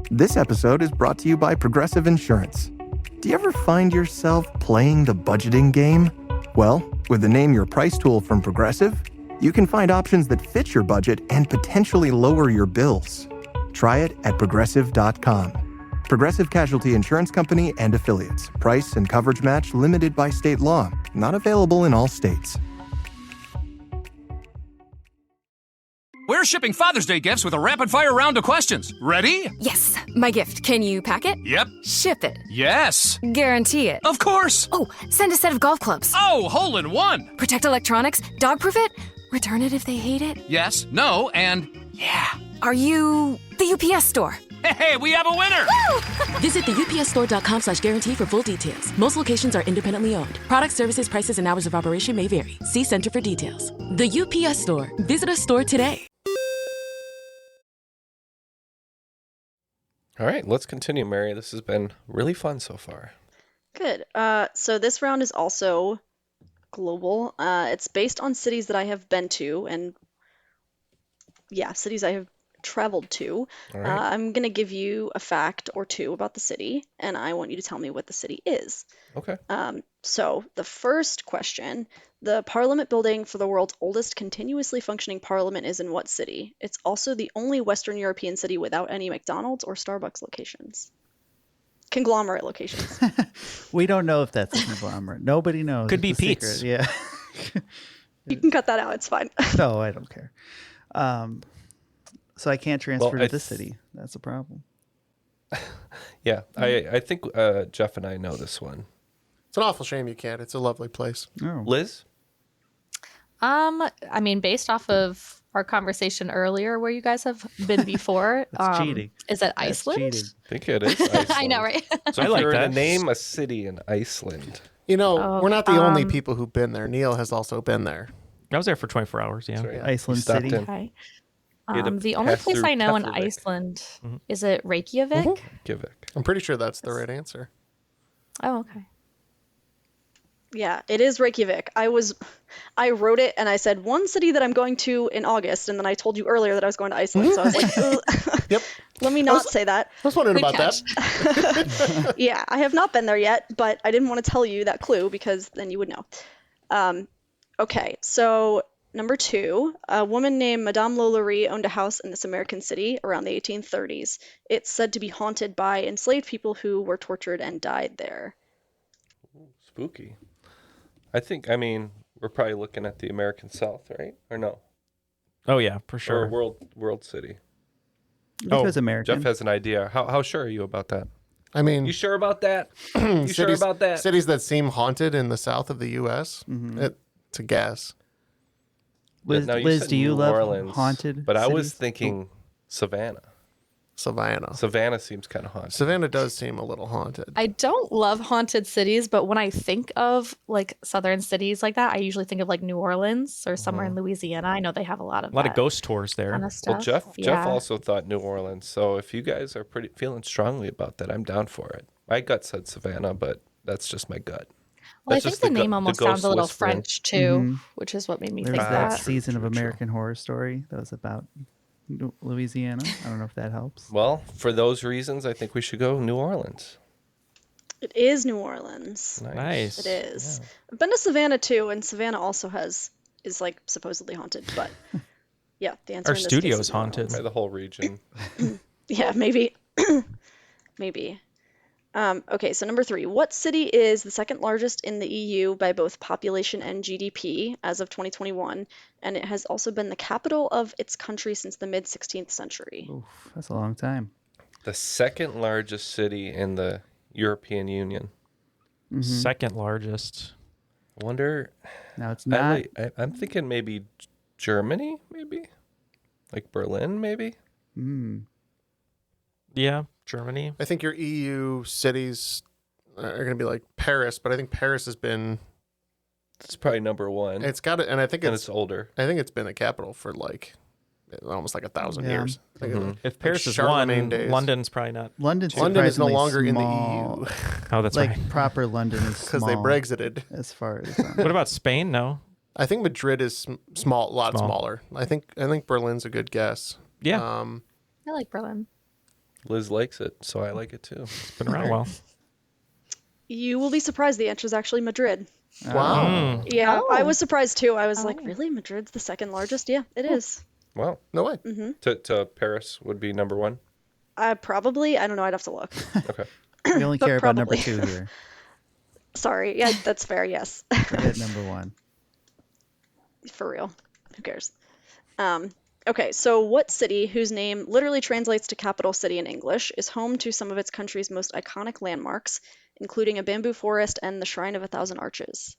This episode is brought to you by Progressive Insurance. Do you ever find yourself playing the budgeting game? Well, with the Name Your Price tool from Progressive, you can find options that fit your budget and potentially lower your bills. Try it at progressive.com. Progressive Casualty Insurance Company and Affiliates. Price and coverage match limited by state law. Not available in all states. We're shipping Father's Day gifts with a rapid-fire round of questions. Ready? Yes, my gift. Can you pack it? Yep. Ship it. Yes. Guarantee it. Of course. Oh, send a set of golf clubs. Oh, hole-in-one. Protect electronics. Dog-proof it. Return it if they hate it. Yes, no, and yeah. Are you the UPS store? Hey, we have a winner! Visit the upsstore.com/guarantee for full details. Most locations are independently owned. Product services, prices, and hours of operation may vary. See Center for details. The UPS Store. Visit a store today. All right, let's continue, Mary. This has been really fun so far. Good. So this round is also global. It's based on cities that I have been to, and cities I have traveled to. All right. I'm going to give you a fact or two about the city, and I want you to tell me what the city is. Okay. So the first question, the parliament building for the world's oldest continuously functioning parliament is in what city? It's also the only Western European city without any McDonald's or Starbucks locations. Conglomerate locations. We don't know if that's a conglomerate. Nobody knows. Could be It's a Pete's. secret. Yeah. You can cut that out. It's fine. No, I don't care. So I can't transfer Well, to this city. That's a problem. Yeah, I think Jeff and I know this one. It's an awful shame you can't. It's a lovely place. Oh. Liz? I mean, based off of our conversation earlier where you guys have been before, That's cheating. is it That's Iceland? cheating. I think it is Iceland. I know, right? So I if like you were to that. name a city in Iceland. You know, we're not the only um, people who've been there. Neal has also been there. I was there for 24 hours, yeah. Sorry, Iceland stopped City. in. Okay. You had to The only pass place through I know in Keflavik. Iceland, is it Reykjavik? Reykjavik. I'm pretty sure that's the right answer. Oh, okay. Yeah, it is Reykjavik. I wrote it and I said one city that I'm going to in August, and then I told you earlier that I was going to Iceland, so I was like, ugh. Yep. Let me not say that. I was wondering Good about catch. that. Yeah, I have not been there yet, but I didn't want to tell you that clue because then you would know. Okay, so number 2, a woman named Madame Lollery owned a house in this American city around the 1830s. It's said to be haunted by enslaved people who were tortured and died there. Spooky. I mean, we're probably looking at the American South, right? Or no? Oh, yeah, for sure. Or world city. I think it was American. Jeff has an idea. How sure are you about that? I mean, You sure about that? You sure about that? Cities that seem haunted in the south of the U.S. Mm-hmm. It's a guess. Liz, Now, Liz said do you New love Orleans, haunted But I was cities? thinking Savannah. Savannah. Savannah seems kind of haunted. Savannah does seem a little haunted. I don't love haunted cities, but when I think of like southern cities like that, I usually think of like New Orleans or somewhere in Louisiana. I know they have a lot of that ghost tours there. kind of stuff. Well, Jeff Yeah. also thought New Orleans. So if you guys are feeling strongly about that, I'm down for it. My gut said Savannah, but that's just my gut. Well, I That's think just the the name go- almost the sounds ghost a little whispering. French too, Mhm. which is what made me There think was that that. season of True, true. American Horror Story that was about Louisiana. I don't know if that helps. Well, for those reasons, I think we should go New Orleans. It is New Orleans. Nice. It is. I've been to Savannah too, and Savannah also is like supposedly haunted, but yeah, the answer Our in this case studio's is New haunted. Orleans. By the whole region. Yeah, maybe. Maybe. Okay, so number 3. What city is the second largest in the EU by both population and GDP as of 2021? And it has also been the capital of its country since the mid-16th century. Oof, that's a long time. The second largest city in the European Union. Mhm. Second largest. I wonder. Now it's not. I'm thinking maybe Germany, maybe? Like Berlin, maybe? Mm. Yeah, Germany. I think your EU cities are going to be like Paris, but I think Paris has been. It's probably number one. It's got it, and I think it's older. I think it's been the capital for like almost like 1,000 years. If Paris is one, London's probably not. London is no longer small. in the EU. Oh, that's like right. proper London is because they Brexited. As far as what about Spain? No, I think Madrid is a lot smaller. I think Berlin's a good guess. Yeah, I like Berlin. Liz likes it, so I like it too. It's been around well. You will be surprised. The answer is actually Madrid. Wow. Yeah, I was surprised too. I was like, really? Madrid's the second largest? Yeah, it is. Wow. No way. To Paris would be number one? Probably. I don't know. I'd have to look. Okay. We only care about number 2 here. Sorry. Yeah, that's fair. Yes. Forget number 1. For real. Who cares? Okay, so what city, whose name literally translates to capital city in English, is home to some of its country's most iconic landmarks, including a bamboo forest and the Shrine of 1,000 Arches?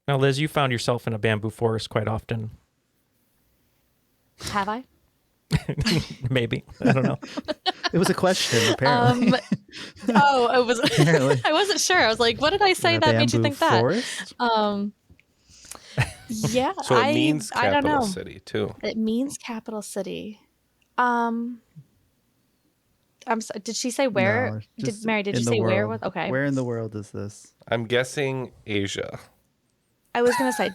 Now, Liz, you found yourself in a bamboo forest quite often. Have I? Maybe. I don't know. It was a question, apparently. It was. I wasn't sure. I was like, what did I say that made you think forest? that? Yeah. So it means I don't capital know. city too. It means capital city. Did she say where? No, Mary, did you say where? Okay. Where in the world is this? I'm guessing Asia. I was gonna say,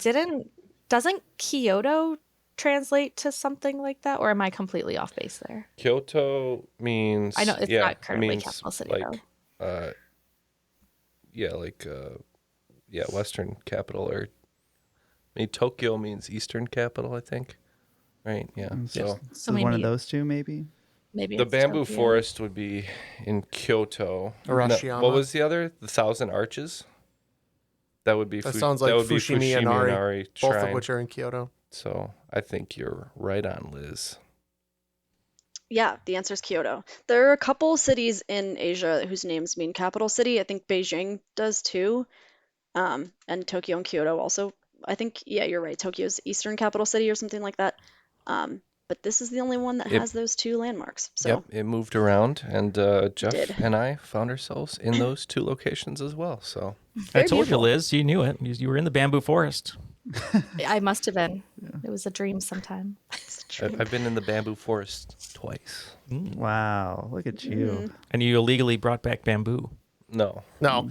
doesn't Kyoto translate to something like that, or am I completely off base there? Kyoto means. I know it's not currently means capital city though. Western capital, or Tokyo means Eastern capital, I think. Right? Yeah. So one of those two, maybe. Maybe the it's bamboo Tokyo. forest would be in Kyoto. Arashiyama. What was the other? The 1,000 Arches. That would be. That sounds like Fushimi and Inari, both Shrine. of which are in Kyoto. So I think you're right on, Liz. Yeah, the answer is Kyoto. There are a couple cities in Asia whose names mean capital city. I think Beijing does too. And Tokyo and Kyoto also. I think, yeah, you're right. Tokyo's Eastern capital city or something like that. But this is the only one that has those two landmarks. So. Yep, it moved around, and Jeff did. and I found ourselves in those two locations as well. So I told you, Liz, you knew it. You were in the bamboo forest. I must have been. It was a dream sometime. I've been in the bamboo forest twice. Wow, look at you. And you illegally brought back bamboo. No.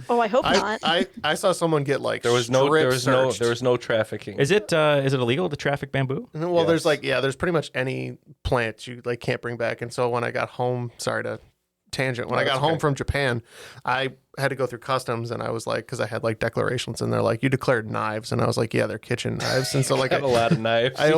Oh, I hope not. I saw someone get like There was no trafficking. Is it illegal to traffic bamboo? Well, there's there's pretty much any plant you can't bring back. And so when I got home, sorry to tangent, when I got home from Japan, I had to go through customs, and I was like, because I had declarations, and they're like, you declared knives, and I was like, yeah, they're kitchen knives, and so I have a lot of knives. I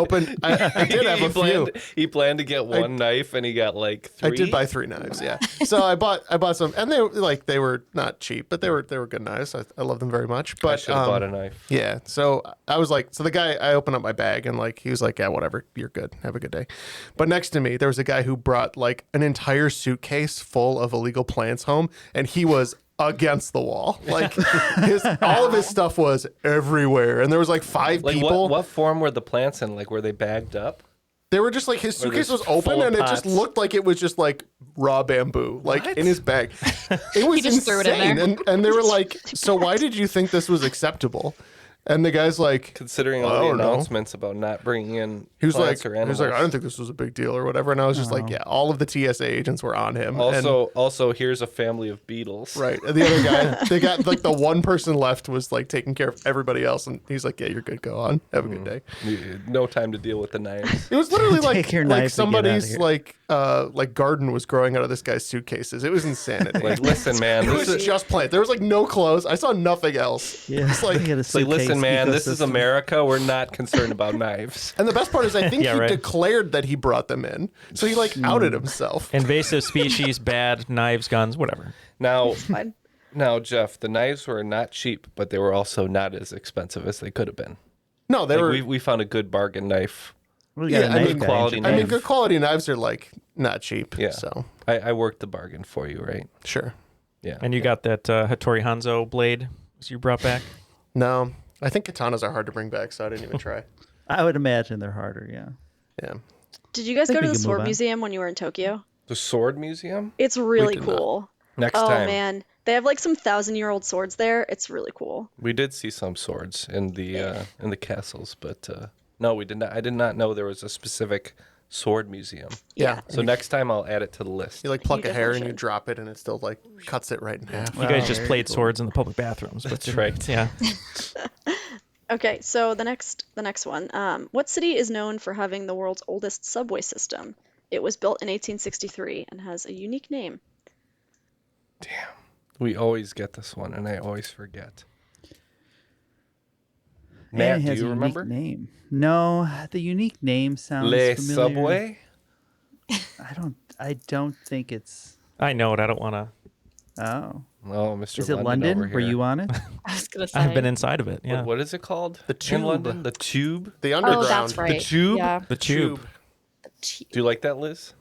did have a few. He planned to get one knife, and he got 3. I did buy 3 knives, yeah. So I bought some, and they were not cheap, but they were good knives. I love them very much. But I should have bought a knife. Yeah. So I was like, the guy, I opened up my bag, and he was like, yeah, whatever, you're good, have a good day. But next to me, there was a guy who brought an entire suitcase full of illegal plants home, and he was against the wall. All of his stuff was everywhere, and there was 5 people. What form were the plants in? Were they bagged up? They were just his suitcase was open, and it just looked like it was just raw bamboo, in his bag. It was He just insane. threw it in there. And they were like, so why did you think this was acceptable? And the guy's like, considering all the announcements about not bringing in plants or animals. He was like, I didn't think this was a big deal or whatever. And I was just yeah, all of the TSA agents were on him. Also, here's a family of beetles. Right. And the other guy, they got the one person left was taking care of everybody else. And he's like, yeah, you're good. Go on. Have a good day. No time to deal with the knives. It was literally Take your knife and get somebody's outta garden was growing out of this guy's suitcases. It was insanity. Listen, man, it was just plant. There was no clothes. I saw nothing else. Yeah. It's listen, man, this is America. We're not concerned about knives. And the best part is, I think he declared that he brought them in, so he outed himself. Invasive species, bad, knives, guns, whatever. Now, Jeff, the knives were not cheap, but they were also not as expensive as they could have been. No, they were. We found a good bargain knife. Good quality knife. I mean, good quality knives are not cheap. Yeah. So I worked the bargain for you, right? Sure. Yeah. And you got that Hattori Hanzo blade you brought back? No. I think katanas are hard to bring back, so I didn't even try. I would imagine they're harder, yeah. Yeah. Did you guys go to the Sword Museum when you were in Tokyo? The Sword Museum? It's really cool. Next oh, time. Man. They have like some 1,000-year-old swords there. It's really cool. We did see some swords in the castles, but no, we did not. I did not know there was a specific sword museum. Yeah. So next time I'll add it to the list. You like pluck a hair and you drop it, and it still like cuts it right in half. You guys just played swords in the public bathrooms. But That's right. Yeah. Okay, so the next one. What city is known for having the world's oldest subway system? It was built in 1863 and has a unique name. Damn. We always get this one, and I always forget. Matt, it do has you a remember? Unique name. No, the unique name sounds Le familiar. Subway? I don't think it's. I know it. I don't want to. Oh. Oh, Mr. Is it London? London? Were you on it? I was gonna say. I've been inside of it. Yeah. What is it called? The Tube. In London? The Tube? The underground. Oh, that's right. The Tube? Yeah. The Tube. Do you like that, Liz?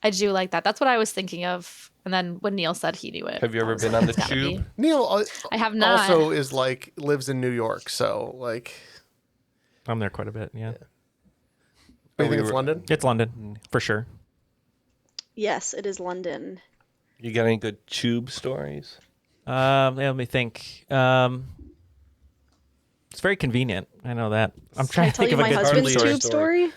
I do like that. That's what I was thinking of. And then when Neal said he knew it. Have you I ever was been like, on the it's gotta Tube? be. Neal I have not. also is like lives in New York, so like. I'm there quite a bit. Yeah. Do you think it's London? It's London for sure. Yes, it is London. You got any good Tube stories? Let me think. It's very convenient. I know that. I'm trying to Tell think you of a my good husband's story. tube story.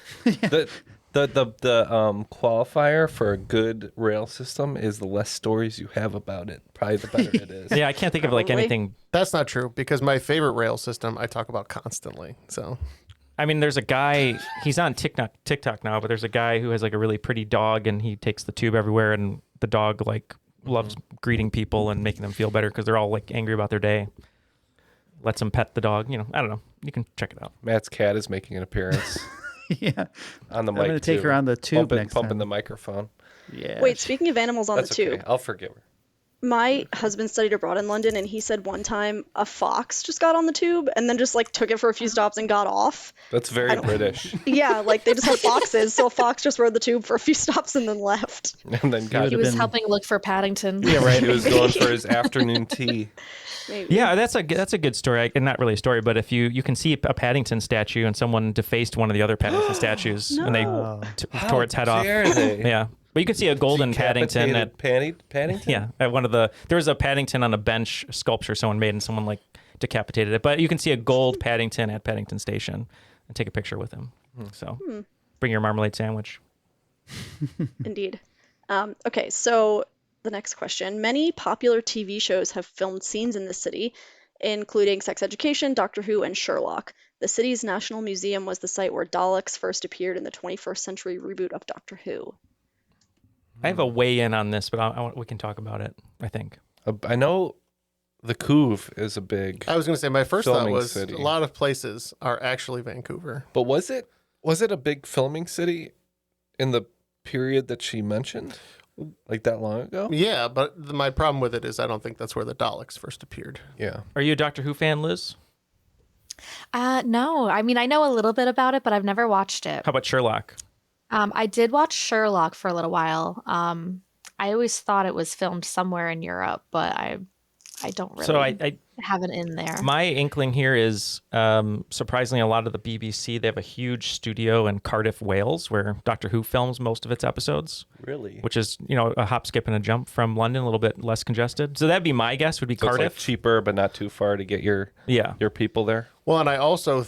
The qualifier for a good rail system is the less stories you have about it, probably the better it is. Yeah, I can't think of like Probably. anything. That's not true because my favorite rail system I talk about constantly. So I mean, there's a guy. He's on TikTok now, but there's a guy who has like a really pretty dog, and he takes the tube everywhere, and the dog like loves greeting people and making them feel better because they're all like angry about their day. Lets them pet the dog. You know, I don't know. You can check it out. Matt's cat is making an appearance Yeah. on the I'm mic. gonna take too. her on the tube next pumping time. the microphone. Yeah. Wait, speaking of animals on That's the tube, okay. I'll forgive her. my husband studied abroad in London, and he said one time a fox just got on the tube and then just like took it for a few stops and got off. That's very British. Yeah, like they just have foxes, so a fox just rode the tube for a few stops and then left. And then got He was helping look for Paddington. Yeah, right. He was going for his afternoon tea. Maybe. Yeah, that's a good story. And not really a story, but if you can see a Paddington statue and someone defaced one of the other Paddington statues and they tore its head off. They? Yeah. But you can see a golden Paddington at Paddington? Yeah, at one of there was a Paddington on a bench sculpture someone made and someone like decapitated it. But you can see a gold Paddington at Paddington Station and take a picture with him. So bring your marmalade sandwich. Indeed. Okay, so the next question. Many popular TV shows have filmed scenes in the city, including Sex Education, Doctor Who, and Sherlock. The city's National Museum was the site where Daleks first appeared in the 21st century reboot of Doctor Who. I have a weigh in on this, but we can talk about it, I think. I know the Couve is a big I was going to say my first thought filming was city. a lot of places are actually Vancouver. But was it a big filming city in the period that she mentioned? Like that long ago? Yeah, but my problem with it is I don't think that's where the Daleks first appeared. Yeah. Are you a Doctor Who fan, Liz? No. I mean, I know a little bit about it, but I've never watched it. How about Sherlock? I did watch Sherlock for a little while. I always thought it was filmed somewhere in Europe, but I don't really So I have it in there. my inkling here is surprisingly a lot of the BBC, they have a huge studio in Cardiff, Wales, where Doctor Who films most of its episodes. Really? Which is, a hop, skip, and a jump from London, a little bit less congested. So that'd be my guess, would be So it's Cardiff. like cheaper, but not too far to get your people there. Well, and I also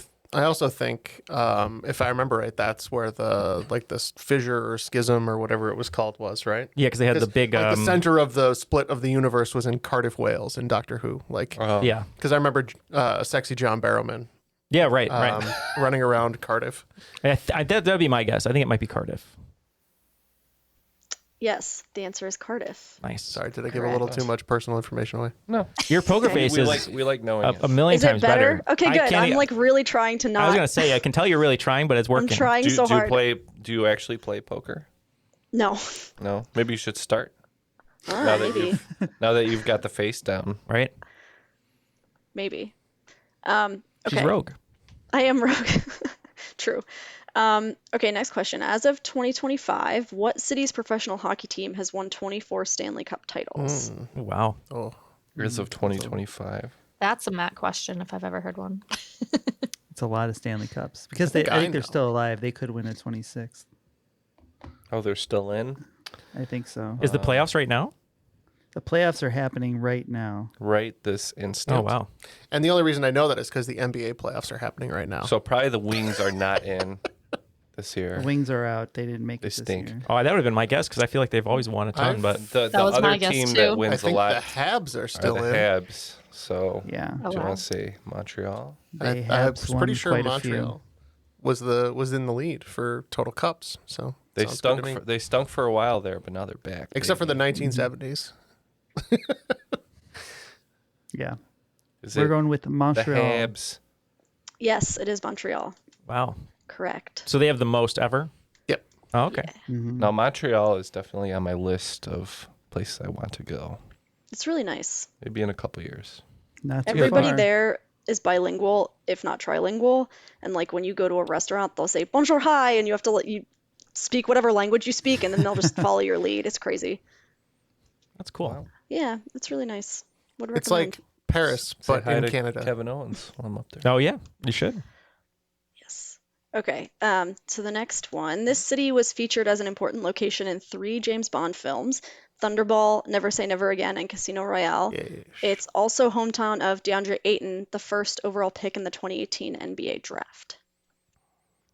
think, if I remember right, that's where this fissure or schism or whatever it was called was, right? Yeah, because they had the big the center of the split of the universe was in Cardiff, Wales, in Doctor Who. Yeah, because I remember sexy John Barrowman. Yeah, right. Running around Cardiff. That'd be my guess. I think it might be Cardiff. Yes, the answer is Cardiff. Nice. Sorry, did I give a little too much personal information away? No. Your poker face is we like knowing a million Is it times better. Okay, good. I'm like really trying to not. I was gonna say I can tell you're really trying, but it's working. I'm trying so hard. Do you actually play poker? No. No. Maybe you should start. Maybe. Now that you've got the face down, right? Maybe. Okay. She's rogue. I am rogue. True. Okay, next question. As of 2025, what city's professional hockey team has won 24 Stanley Cup titles? Wow. Oh. as of 2025. That's a Matt question if I've ever heard one. It's a lot of Stanley Cups because I think they're still alive. They could win a 26th. Oh, they're still in? I think so. Is the playoffs right now? The playoffs are happening right now. Right this instant. Oh, wow. And the only reason I know that is because the NBA playoffs are happening right now. So probably the Wings are not in this year. The Wings are out. They didn't make They it this stink. year. Oh, that would have been my guess because I feel like they've always won a ton. But The That was other my guess, team too. that wins I think a lot the Habs are are still the in. Habs. So Yeah. Oh, do you wow. want to say Montreal? They I have was pretty won sure quite a few. Montreal was in the lead for total cups. So They sounds good stunk. to me. They stunk for a while there, but now they're back. Except for the baby. 1970s. Yeah. Is We're it going with the Montreal. Habs? Yes, it is Montreal. wow. Correct. So they have the most ever? Yep. Oh, okay. No, Montreal is definitely on my list of places I want to go. It's really nice. Maybe in a couple years. Not too Everybody far. there is bilingual, if not trilingual. And like when you go to a restaurant, they'll say bonjour, hi, and you have to let you speak whatever language you speak, and then they'll just follow your lead. It's crazy. That's cool. Yeah, it's really nice. Would It's recommend. like Paris, Say but hi in to Canada. Kevin Owens while I'm up there. Oh, yeah. You should. Yes. Okay. So the next one. This city was featured as an important location in 3 James Bond films: Thunderball, Never Say Never Again, and Casino Royale. It's also hometown of DeAndre Ayton, the first overall pick in the 2018 NBA draft.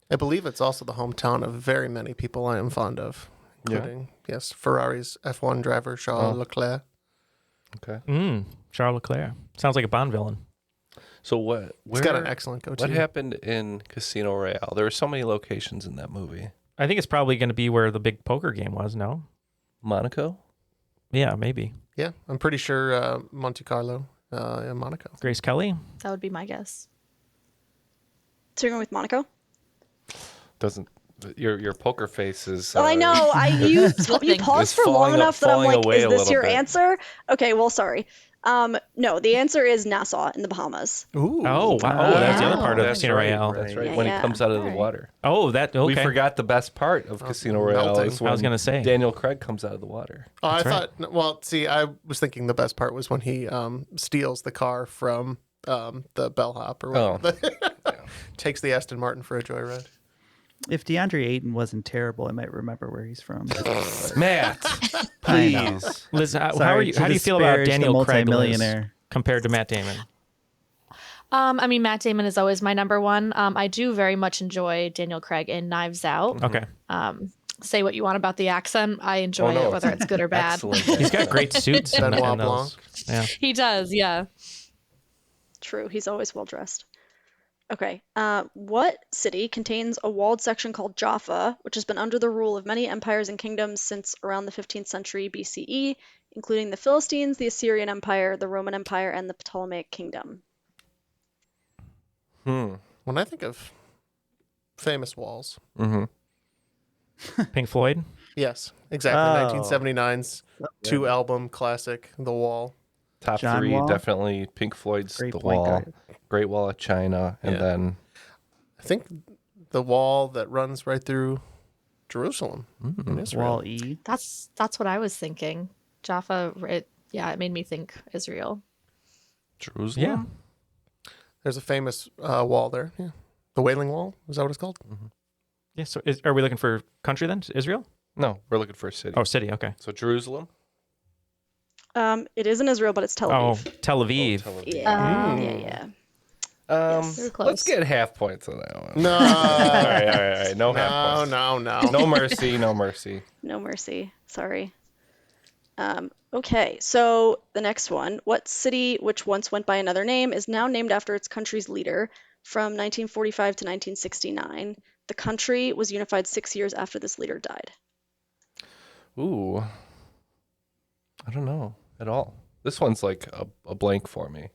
I believe it's also the hometown of very many people I am fond of, including, yes, Ferrari's F1 driver, Charles Leclerc. Okay. Charles Leclerc. Sounds like a Bond villain. So what? He's got an excellent goatee. What happened in Casino Royale? There were so many locations in that movie. I think it's probably going to be where the big poker game was, no? Monaco? Yeah, maybe. Yeah, I'm pretty sure Monte Carlo in Monaco. Grace Kelly? That would be my guess. So you're going with Monaco? Doesn't your poker face is? Oh, I know. You paused It's for long falling enough that I'm falling like, away is a this little your bit. answer? Okay, well, sorry. No, the answer is Nassau in the Bahamas. Ooh. Oh, wow. Oh, that's the other part of That's Casino right. Royale. That's right. Yeah, When yeah. he comes out of the Alright. water. Oh, that, okay. We forgot the best part of Casino Royale. melting. Is I was when gonna say. Daniel Craig comes out of the water. Oh, I That's right. thought. Well, see, I was thinking the best part was when he steals the car from the bellhop or whatever. Takes the Aston Martin for a joyride. If DeAndre Ayton wasn't terrible, I might remember where he's from. Matt, I know. please. Liz, how Sorry do you to feel about disparage the Daniel Craig, Liz, multimillionaire. compared to Matt Damon? I mean, Matt Damon is always my number one. I do very much enjoy Daniel Craig in Knives Out. Okay. Say what you want about the accent. I enjoy it, whether it's good or bad. Excellent. He's got great suits. in Benoit those. Yeah. He does, yeah. True, he's always well dressed. Okay, what city contains a walled section called Jaffa, which has been under the rule of many empires and kingdoms since around the 15th century BCE, including the Philistines, the Assyrian Empire, the Roman Empire, and the Ptolemaic Kingdom? When I think of famous walls, Pink Floyd? yes, exactly. Oh. 1979's 2-album classic, The Wall. Top John 3, Wall? definitely Pink Floyd's Great The point, Wall, guys. Great Wall of China, and Yeah. then I think the wall that runs right through Jerusalem in Israel. Wall E. That's what I was thinking. Jaffa, it made me think Israel. Jerusalem. Yeah. There's a famous wall there. Yeah. The Wailing Wall, is that what it's called? Yeah. So are we looking for country then? Israel? No, we're looking for a city. Oh, city. Okay. So Jerusalem. It is in Israel, but it's Tel Oh, Aviv. Tel Aviv. Tel Aviv. Yeah. Yes, we're close. Let's get half points on that one. No. all right. No half points. No. No mercy. No mercy. No mercy. Sorry. Okay, so the next one. What city, which once went by another name, is now named after its country's leader from 1945 to 1969? The country was unified 6 years after this leader died. Ooh. I don't know at all. This one's like a blank for me.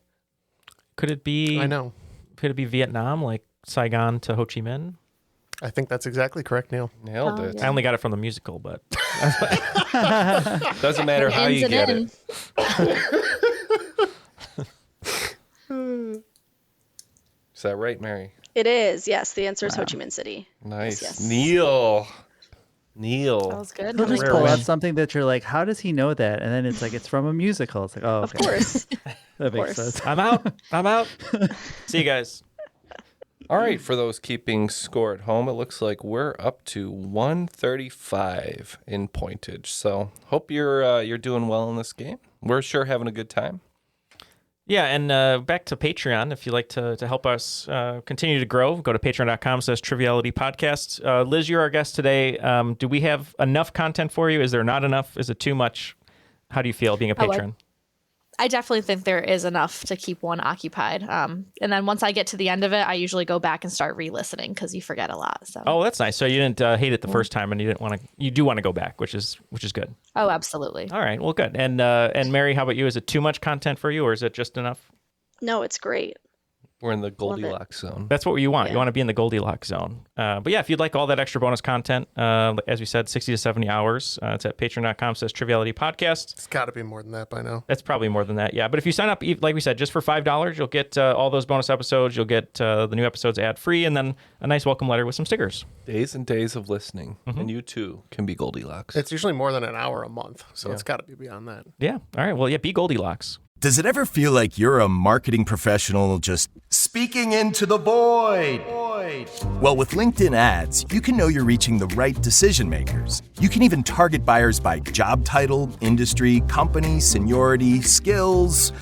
Could it be? I know. Could it be Vietnam, like Saigon to Ho Chi Minh? I think that's exactly correct, Neil. Nailed it. I only got it from the musical, but Doesn't matter how you get it. Is that right, Mary? It is, yes. The answer is Ho Chi Minh City. Nice. Yes. Neal. That was good. He'll just Rare pull win. out something that you're like, how does he know that? And then it's like, it's from a musical. It's like, oh, Of okay. course. That makes course. sense. I'm out. See you guys. All right, for those keeping score at home, it looks like we're up to 135 in pointage. So hope you're doing well in this game. We're sure having a good time. Yeah, and back to Patreon. If you'd like to help us continue to grow, go to patreon.com/trivialitypodcast. Liz, you're our guest today. Do we have enough content for you? Is there not enough? Is it too much? How do you feel being a patron? I definitely think there is enough to keep one occupied. And then once I get to the end of it, I usually go back and start re-listening because you forget a lot. So. Oh, that's nice. So you didn't hate it the first time, and you do want to go back, which is good. Oh, absolutely. All right, well, good. And Mary, how about you? Is it too much content for you, or is it just enough? No, it's great. We're in the Goldilocks zone. That's what you want. Yeah. You want to be in the Goldilocks zone. But yeah, if you'd like all that extra bonus content, as we said, 60 to 70 hours, it's at patreon.com/trivialitypodcast. It's got to be more than that by now. That's probably more than that, yeah. But if you sign up, like we said, just for $5, you'll get all those bonus episodes. You'll get the new episodes ad-free, and then a nice welcome letter with some stickers. Days and days of listening, and you too can be Goldilocks. It's usually more than an hour a month, so it's got to be beyond that. Yeah, all right. Well, yeah, be Goldilocks. Does it ever feel like you're a marketing professional just speaking into the void? Well, with LinkedIn ads, you can know you're reaching the right decision makers. You can even target buyers by job title, industry, company, seniority, skills.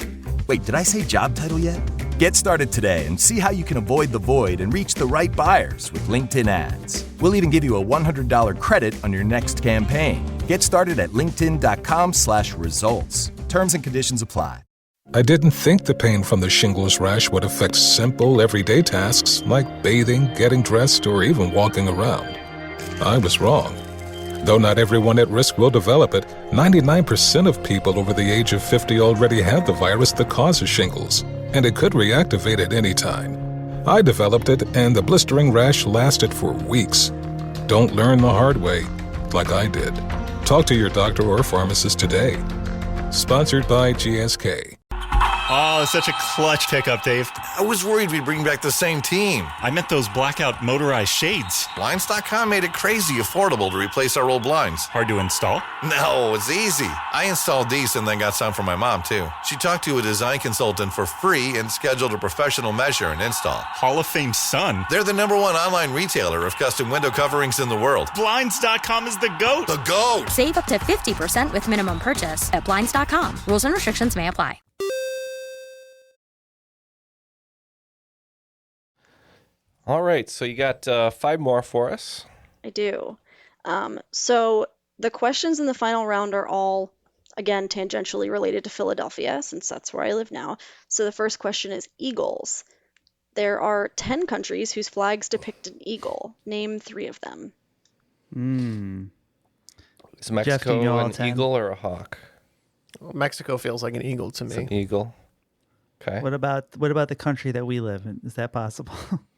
Wait, did I say job title yet? Get started today and see how you can avoid the void and reach the right buyers with LinkedIn ads. We'll even give you a $100 credit on your next campaign. Get started at linkedin.com/results. Terms and conditions apply. I didn't think the pain from the shingles rash would affect simple, everyday tasks like bathing, getting dressed, or even walking around. I was wrong. Though not everyone at risk will develop it, 99% of people over the age of 50 already have the virus that causes shingles, and it could reactivate at any time. I developed it, and the blistering rash lasted for weeks. Don't learn the hard way, like I did. Talk to your doctor or pharmacist today. Sponsored by GSK. Oh, it's such a clutch pickup, Dave. I was worried we'd bring back the same team. I meant those blackout motorized shades. Blinds.com made it crazy affordable to replace our old blinds. Hard to install? No, it's easy. I installed these and then got some for my mom, too. She talked to a design consultant for free and scheduled a professional measure and install. Hall of Fame son. They're the #1 online retailer of custom window coverings in the world. Blinds.com is the GOAT. The GOAT. Save up to 50% with minimum purchase at Blinds.com. Rules and restrictions may apply. All right, so you got 5 more for us. I do. So the questions in the final round are all, again, tangentially related to Philadelphia, since that's where I live now. So the first question is eagles. There are 10 countries whose flags depict an eagle. Name 3 of them. Is Mexico an eagle or a hawk? Well, Mexico feels like an eagle to me. It's an eagle. Okay. What about the country that we live in? Is that possible?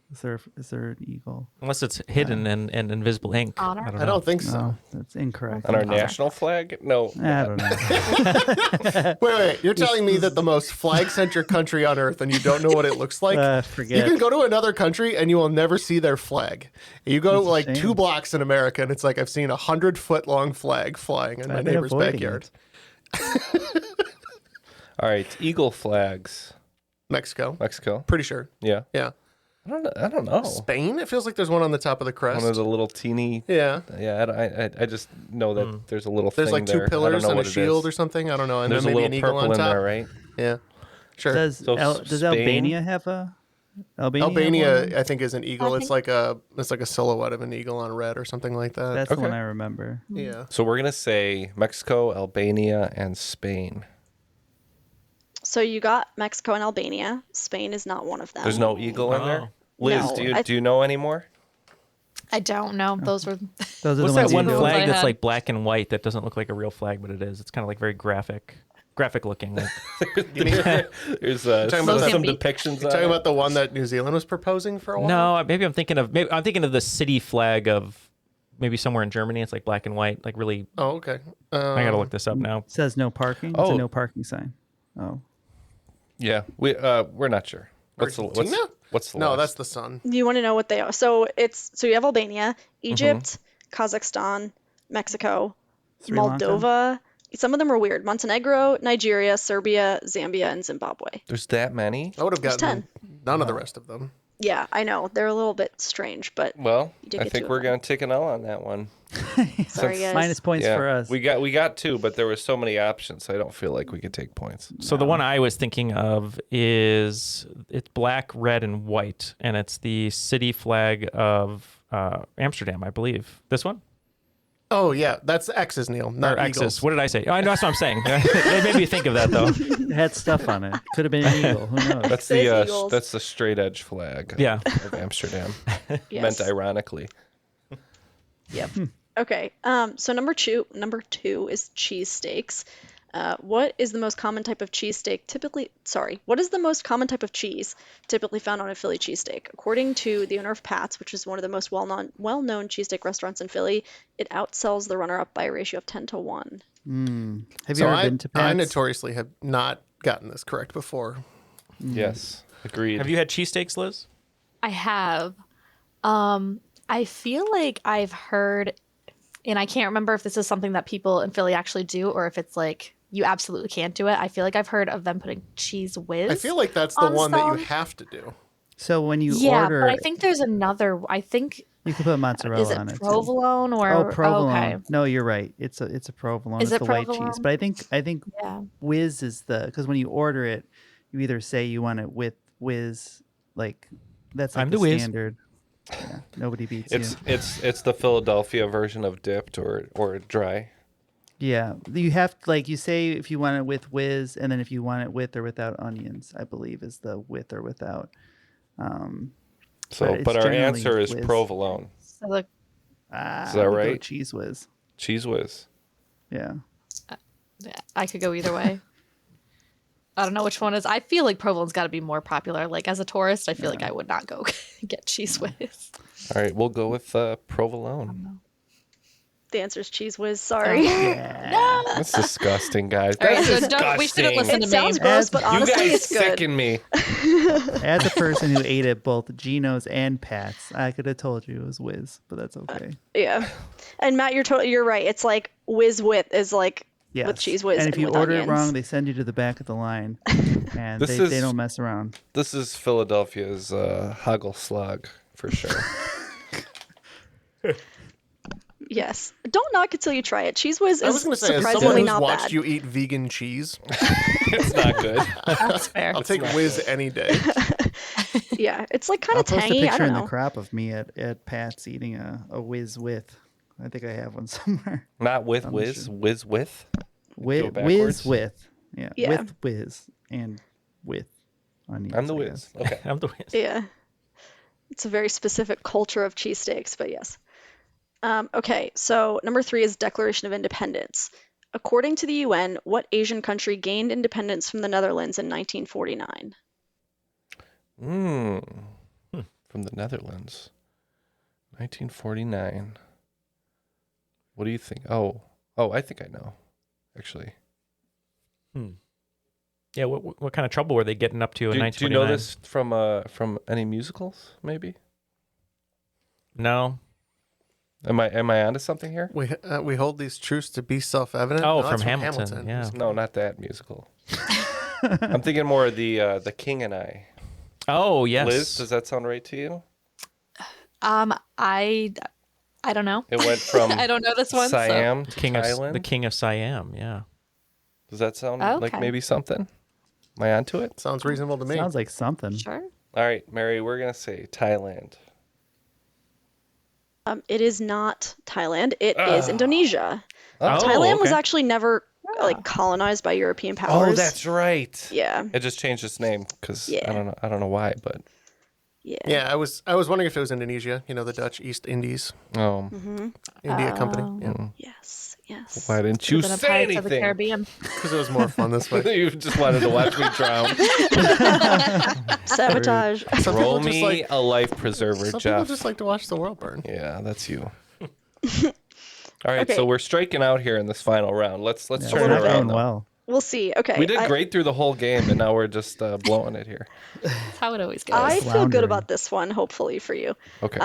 Is there an eagle? Unless it's hidden in invisible ink. Honor? I don't think so. No, that's incorrect. On our national flag? No. I don't know. Wait. You're telling me that the most flag-centric country on earth and you don't know what it looks like? Forget. You can go to another country and you will never see their flag. You go like 2 blocks in America and it's like I've seen 100-foot-long flag flying in my neighbor's backyard. All right, eagle flags. Mexico. Mexico. Pretty sure. Yeah. Yeah. I don't know. Spain? It feels like there's one on the top of the crest. One of the little teeny. Yeah. Yeah. I just know that there's a little There's thing like 2 there. pillars I don't know and a what it shield is. or something. I don't know. And There's then maybe a an little eagle purple on in top. there, right? Yeah. Sure. Does Albania have a? Albania, I think, is an eagle. It's like a silhouette of an eagle on red or something like that. That's the one I remember. Yeah. So we're gonna say Mexico, Albania, and Spain. So you got Mexico and Albania. Spain is not one of them. There's no eagle in there. Liz, No, do you know any more? I don't know. Those were. What's that one flag that's like black and white that doesn't look like a real flag, but it is? It's kind of like very graphic looking. Like. There's some depictions. You're talking about the one that New Zealand was proposing for a while? No, maybe I'm thinking of the city flag of maybe somewhere in Germany. It's like black and white, like really. Oh, okay. I gotta look this up now. It says no parking. It's a no parking sign. Oh. Yeah, we're not sure. What's the No, last? that's the sun. You want to know what they are? So you have Albania, Egypt, Kazakhstan, Mexico, Sri Lanka? Moldova. Some of them are weird. Montenegro, Nigeria, Serbia, Zambia, and Zimbabwe. There's that many? I would have There's gotten 10. none of the rest of them. Yeah, I know. They're a little bit strange, but Well, you did I get think two we're of them. going to take an L on that one. Sorry, guys. Minus points for us. We got 2, but there were so many options, so I don't feel like we could take points. So the one I was thinking of is it's black, red, and white, and it's the city flag of Amsterdam, I believe. This one? Oh, yeah. That's X's, Neil, not Or Eagles. X's. What did I say? Oh, I know that's what I'm saying. It made me think of that, though. It had stuff on it. Could have been an eagle. Who knows? That's the straight edge flag of Amsterdam. Yes. Meant ironically. Yep. Okay. So number two is cheesesteaks. What is the most common type of cheesesteak what is the most common type of cheese typically found on a Philly cheesesteak? According to the owner of Pat's, which is one of the most well-known cheesesteak restaurants in Philly, it outsells the runner-up by a ratio of 10-1. Have you ever been to Pat's? I notoriously have not gotten this correct before. Yes, agreed. Have you had cheesesteaks, Liz? I have. I feel like I've heard, and I can't remember if this is something that people in Philly actually do or if it's like you absolutely can't do it. I feel like I've heard of them putting cheese whiz. I feel like that's the one that you have to do. So when you order, but I it, think there's another. I think you can put mozzarella is it on it. provolone or provolone? Okay. No, you're right. It's a provolone. Is it's it the white provolone? cheese. But I think whiz is because when you order it, you either say you want it with whiz, like that's like I'm the the whiz. standard. Yeah, nobody beats It's you. it's the Philadelphia version of dipped or dry. Yeah, you have you say if you want it with whiz, and then if you want it with or without onions, I believe is the with or without. But our answer is whiz. provolone. So the, Is that I would go right? cheese whiz. Cheese whiz. Yeah. I could go either way. I don't know which one is. I feel like provolone's got to be more popular. Like as a tourist, I feel like I would not go get cheese whiz. All right, we'll go with provolone. The answer is cheese whiz. Sorry. No. That's disgusting, guys. All right, That's so disgusting. we shouldn't listen to It me. sounds gross, but honestly, you guys it's good. sicken me. As a person who ate at both Geno's and Pat's, I could have told you it was whiz, but that's okay. Yeah. And Matt, you're right. It's like whiz with is like Yes. with cheese whiz and if you with order onions. it wrong, they send you to the back of the line, and This they is- don't mess around. This is Philadelphia's hoggle slog for sure. Yes. Don't knock it till you try it. Cheese whiz I was is going to say, as someone surprisingly who's not watched bad. you eat vegan cheese, It's not good. That's fair. I'll take whiz any day. Yeah, it's like kind I'll of post tangy. a I picture don't in know. the crop of me at Pat's eating a whiz with. I think I have one somewhere. Not with I'm whiz, sure. whiz with. Go Whiz backwards? with. Yeah. Yeah. With whiz and with onions. I'm the I whiz. guess. Okay. I'm the whiz. Yeah. It's a very specific culture of cheesesteaks, but yes. Okay, so number 3 is Declaration of Independence. According to the UN, what Asian country gained independence from the Netherlands in 1949? From the Netherlands. 1949. What do you think? Oh, I think I know, actually. Yeah, what kind of trouble were they getting up to in Do you 1929? know this from any musicals, maybe? No. Am I onto something here? We hold these truths to be self-evident. Oh, No, from that's Hamilton, yeah. No, not that musical. I'm thinking more of the King and I. Oh, yes. Liz, does that sound right to you? I don't know. It went from I don't know this one. Siam to the Thailand. King of Siam, yeah. Does that sound Okay. like maybe something? Am I onto it? Sounds reasonable to me. Sounds like something. Sure. All right, Mary, we're going to say Thailand. It is not Thailand. It is Indonesia. Oh, Thailand was okay. actually never like colonized by European powers. Oh, that's right. Yeah. It just changed its name because Yeah. I don't know why, but Yeah. I was wondering if it was Indonesia. You know, the Dutch East Indies. oh, India Company. Yeah. Yes. Yes. why didn't you Could've been a say Pirates of the anything? Caribbean. Because it was more fun this way. You just wanted to watch me drown. Sabotage. Some Roll people just me like a life preserver, some people Jeff. just like to watch the world burn. Yeah, that's you. All right, Okay. so we're striking out here in this final round. Let's Yeah, turn we're it not around. doing though. well. We'll see. Okay. We did great through the whole game, and now we're just blowing it here. That's how it always goes. I feel Floundering. good about this one, hopefully, for you. Okay.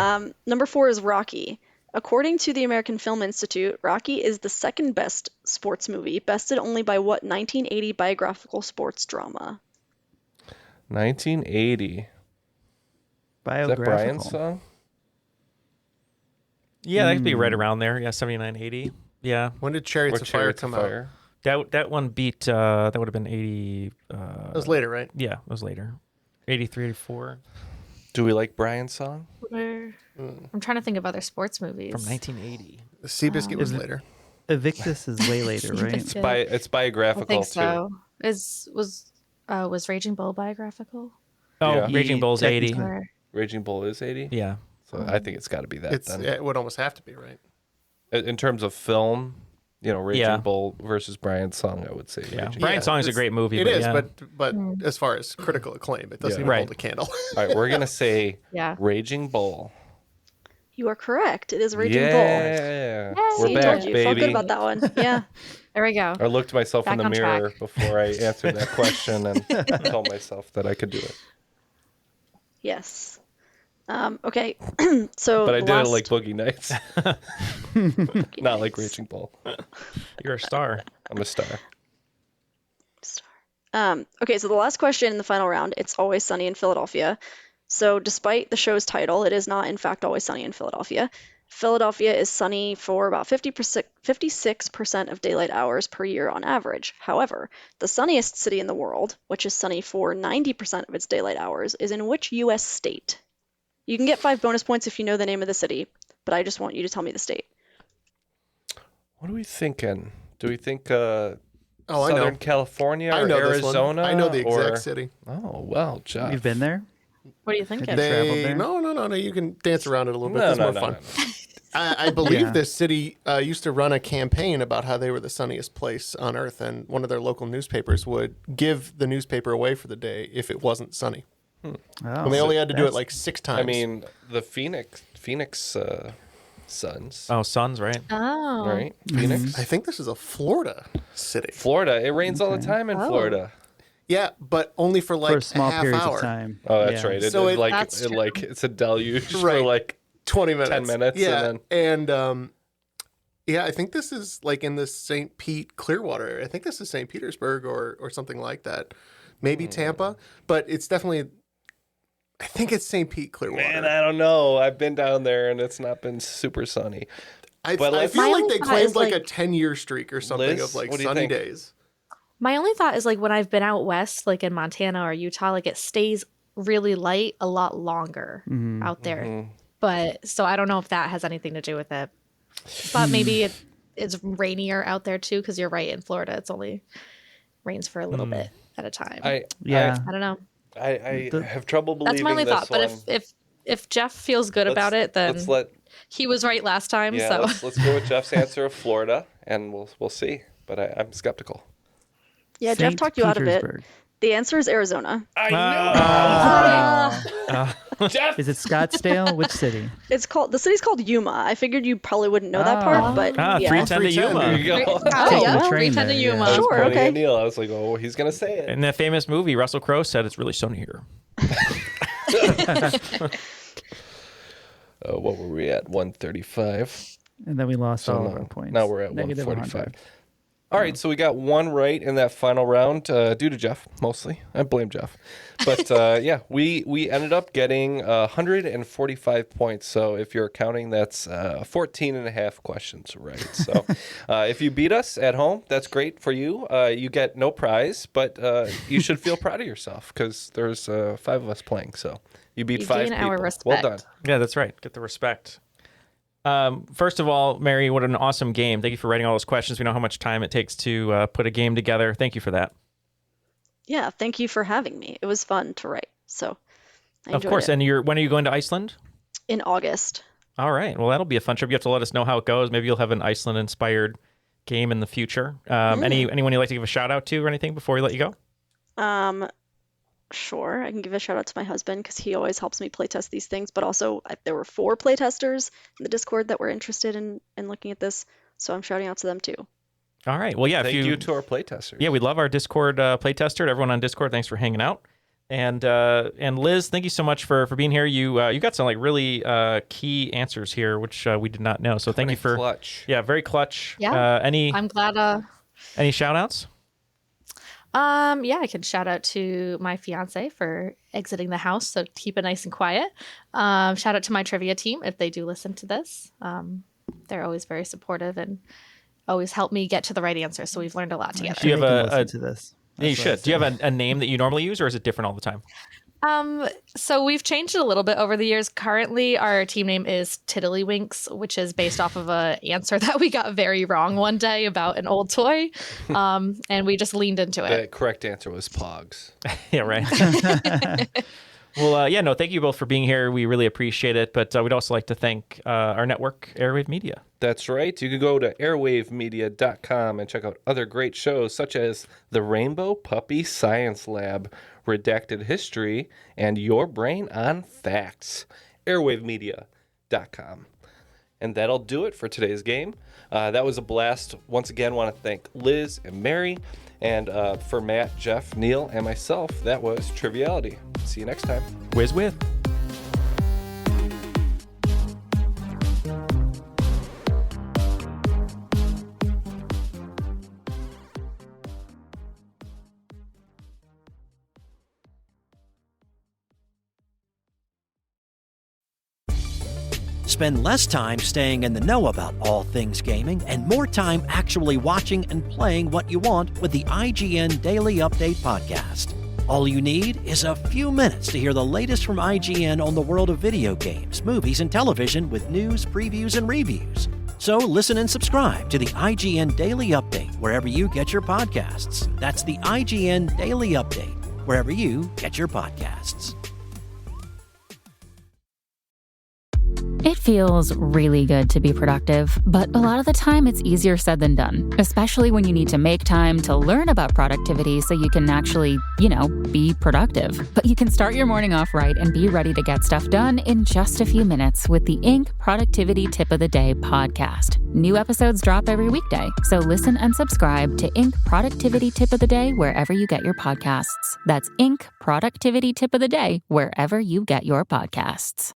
Number 4 is Rocky. According to the American Film Institute, Rocky is the second best sports movie, bested only by what 1980 biographical sports drama? 1980. Biographical. Is that Brian's song? Yeah, that could be right around there. Yeah, 79, 80. Yeah. When did Chariots of Fire come out? That one beat, that would have been 80. That was later, right? Yeah, it was later. 83, 84. Do we like Brian's song? I'm trying to think of other sports movies. From 1980. The Seabiscuit was later. Evictus is way later, right? It's biographical, I think too. so. Was Raging Bull biographical? Oh, Yeah. Raging Bull's 80. Raging Bull is 80? Yeah. So I think it's got to be that then. It would almost have to be, right? In terms of film, Raging Bull versus Brian's song, I would say. Yeah. Raging Brian's song is a great movie. It is, yeah. but as far as critical acclaim, it doesn't even hold a candle. All right, we're going to say Yeah. Raging Bull. You are correct. It is Raging Bull. Yeah. We're See, back, told you. baby. Felt good about that one. Yeah. There we go. I looked myself in Back the on mirror track. before I answered that question and told myself that I could do it. Yes. Okay. So But I the did last... it like Boogie Nights. Not like Raging Bull. You're a star. I'm a star. Okay, so the last question in the final round, it's Always Sunny in Philadelphia. So despite the show's title, it is not in fact always sunny in Philadelphia. Philadelphia is sunny for about 56% of daylight hours per year on average. However, the sunniest city in the world, which is sunny for 90% of its daylight hours, is in which U.S. state? You can get 5 bonus points if you know the name of the city, but I just want you to tell me the state. What are we thinking? Do we think I know. Southern California or I know this one. Arizona? I know the exact or... city. Oh, well, Jeff. You've been there? What do you think? Have you traveled there? No. You can dance around it a little bit. No, It's no, more no, fun. no. I believe Yeah. this city used to run a campaign about how they were the sunniest place on earth, and one of their local newspapers would give the newspaper away for the day if it wasn't sunny. Oh, And they only had to do it like 6 times. I mean, the Phoenix Suns. Oh, Suns, right? Oh. Right? Phoenix? I think this is a Florida city. Florida. It rains all the time in Florida. Yeah, but only for like for small a half periods hour. of time. Oh, that's Yeah. right. So It's a deluge for Right. like 20 minutes. 10 minutes. Yeah. And then... Yeah, I think this is like in the St. Pete Clearwater area. I think this is St. Petersburg or something like that. Maybe Tampa, but it's definitely, I think it's St. Pete Clearwater. Man, I don't know. I've been down there and it's not been super sunny. I But feel My like only they thought claimed is, like a like- 10-year streak or something Liz, of like what do you sunny think? days. My only thought is like when I've been out west, like in Montana or Utah, like it stays really light a lot longer out there. But so I don't know if that has anything to do with it. But maybe it's rainier out there too, because you're right, in Florida it's only rains for a little bit at a time. I don't know. I have trouble believing That's my only this thought. one. But if Jeff feels good about it, then he was right last time. Yeah, So let's go with Jeff's answer of Florida, and we'll see. But I'm skeptical. Yeah, Jeff talked you out of it. The answer is Arizona. I know. Jeff! Is it Scottsdale? Which city? The city's called Yuma. I figured you probably wouldn't know that part, but yeah. 310 to Yuma. There you go. Taking the train 310 to there, Yuma. I was Sure, pointing okay. at Neal. I was like, oh, he's gonna say it. In that famous movie, Russell Crowe said it's really sunny here. What were we at? 135. And then we lost So all of now- our points. Now we're at Negative 145. 100. All right, so we got one right in that final round due to Jeff, mostly. I blame Jeff. But yeah, we ended up getting 145 points. So if you're counting, that's 14 and a half questions right. So if you beat us at home, that's great for you. You get no prize, but you should feel proud of yourself because there's 5 of us playing. So you beat You 5 gain people. our Well respect. done. Yeah, that's right. Get the respect. First of all, Mary, what an awesome game. Thank you for writing all those questions. We know how much time it takes to put a game together. Thank you for that. Yeah, thank you for having me. It was fun to write. So I Of enjoyed course. it. And when are you going to Iceland? In August. All right. Well, that'll be a fun trip. You have to let us know how it goes. Maybe you'll have an Iceland-inspired game in the future. Anyone you'd like to give a shout-out to or anything before we let you go? Sure, I can give a shout out to my husband because he always helps me playtest these things. But also, there were 4 playtesters in the Discord that were interested in looking at this, so I'm shouting out to them too. All right. Well, yeah. Thank you to our playtesters. Yeah, we love our Discord playtester. Everyone on Discord, thanks for hanging out. And Liz, thank you so much for being here. You got some like really key answers here, which we did not know. So thank you for clutch. Yeah, very clutch. Yeah. I'm glad. Any shout outs? Yeah, I can shout out to my fiance for exiting the house, so keep it nice and quiet. Shout out to my trivia team if they do listen to this. They're always very supportive and always help me get to the right answer. So we've learned a lot together. Do you have listen to this? Yeah, you should. Do you have a name that you normally use, or is it different all the time? So we've changed it a little bit over the years. Currently, our team name is Tiddlywinks, which is based off of an answer that we got very wrong one day about an old toy. And we just leaned into it. The correct answer was Pogs. Yeah, right. Well, thank you both for being here. We really appreciate it. But we'd also like to thank our network, Airwave Media. That's right. You can go to airwavemedia.com and check out other great shows such as The Rainbow Puppy Science Lab, Redacted History, and Your Brain on Facts. Airwavemedia.com. And that'll do it for today's game. That was a blast. Once again, want to thank Liz and Mary. And for Matt, Jeff, Neal, and myself, that was Triviality. See you next time. Whiz with. Spend less time staying in the know about all things gaming and more time actually watching and playing what you want with the IGN Daily Update podcast. All you need is a few minutes to hear the latest from IGN on the world of video games, movies, and television with news, previews, and reviews. So listen and subscribe to the IGN Daily Update wherever you get your podcasts. That's the IGN Daily Update wherever you get your podcasts. It feels really good to be productive, but a lot of the time it's easier said than done, especially when you need to make time to learn about productivity so you can actually, be productive. But you can start your morning off right and be ready to get stuff done in just a few minutes with the Inc. Productivity Tip of the Day podcast. New episodes drop every weekday, so listen and subscribe to Inc. Productivity Tip of the Day wherever you get your podcasts. That's Inc. Productivity Tip of the Day wherever you get your podcasts.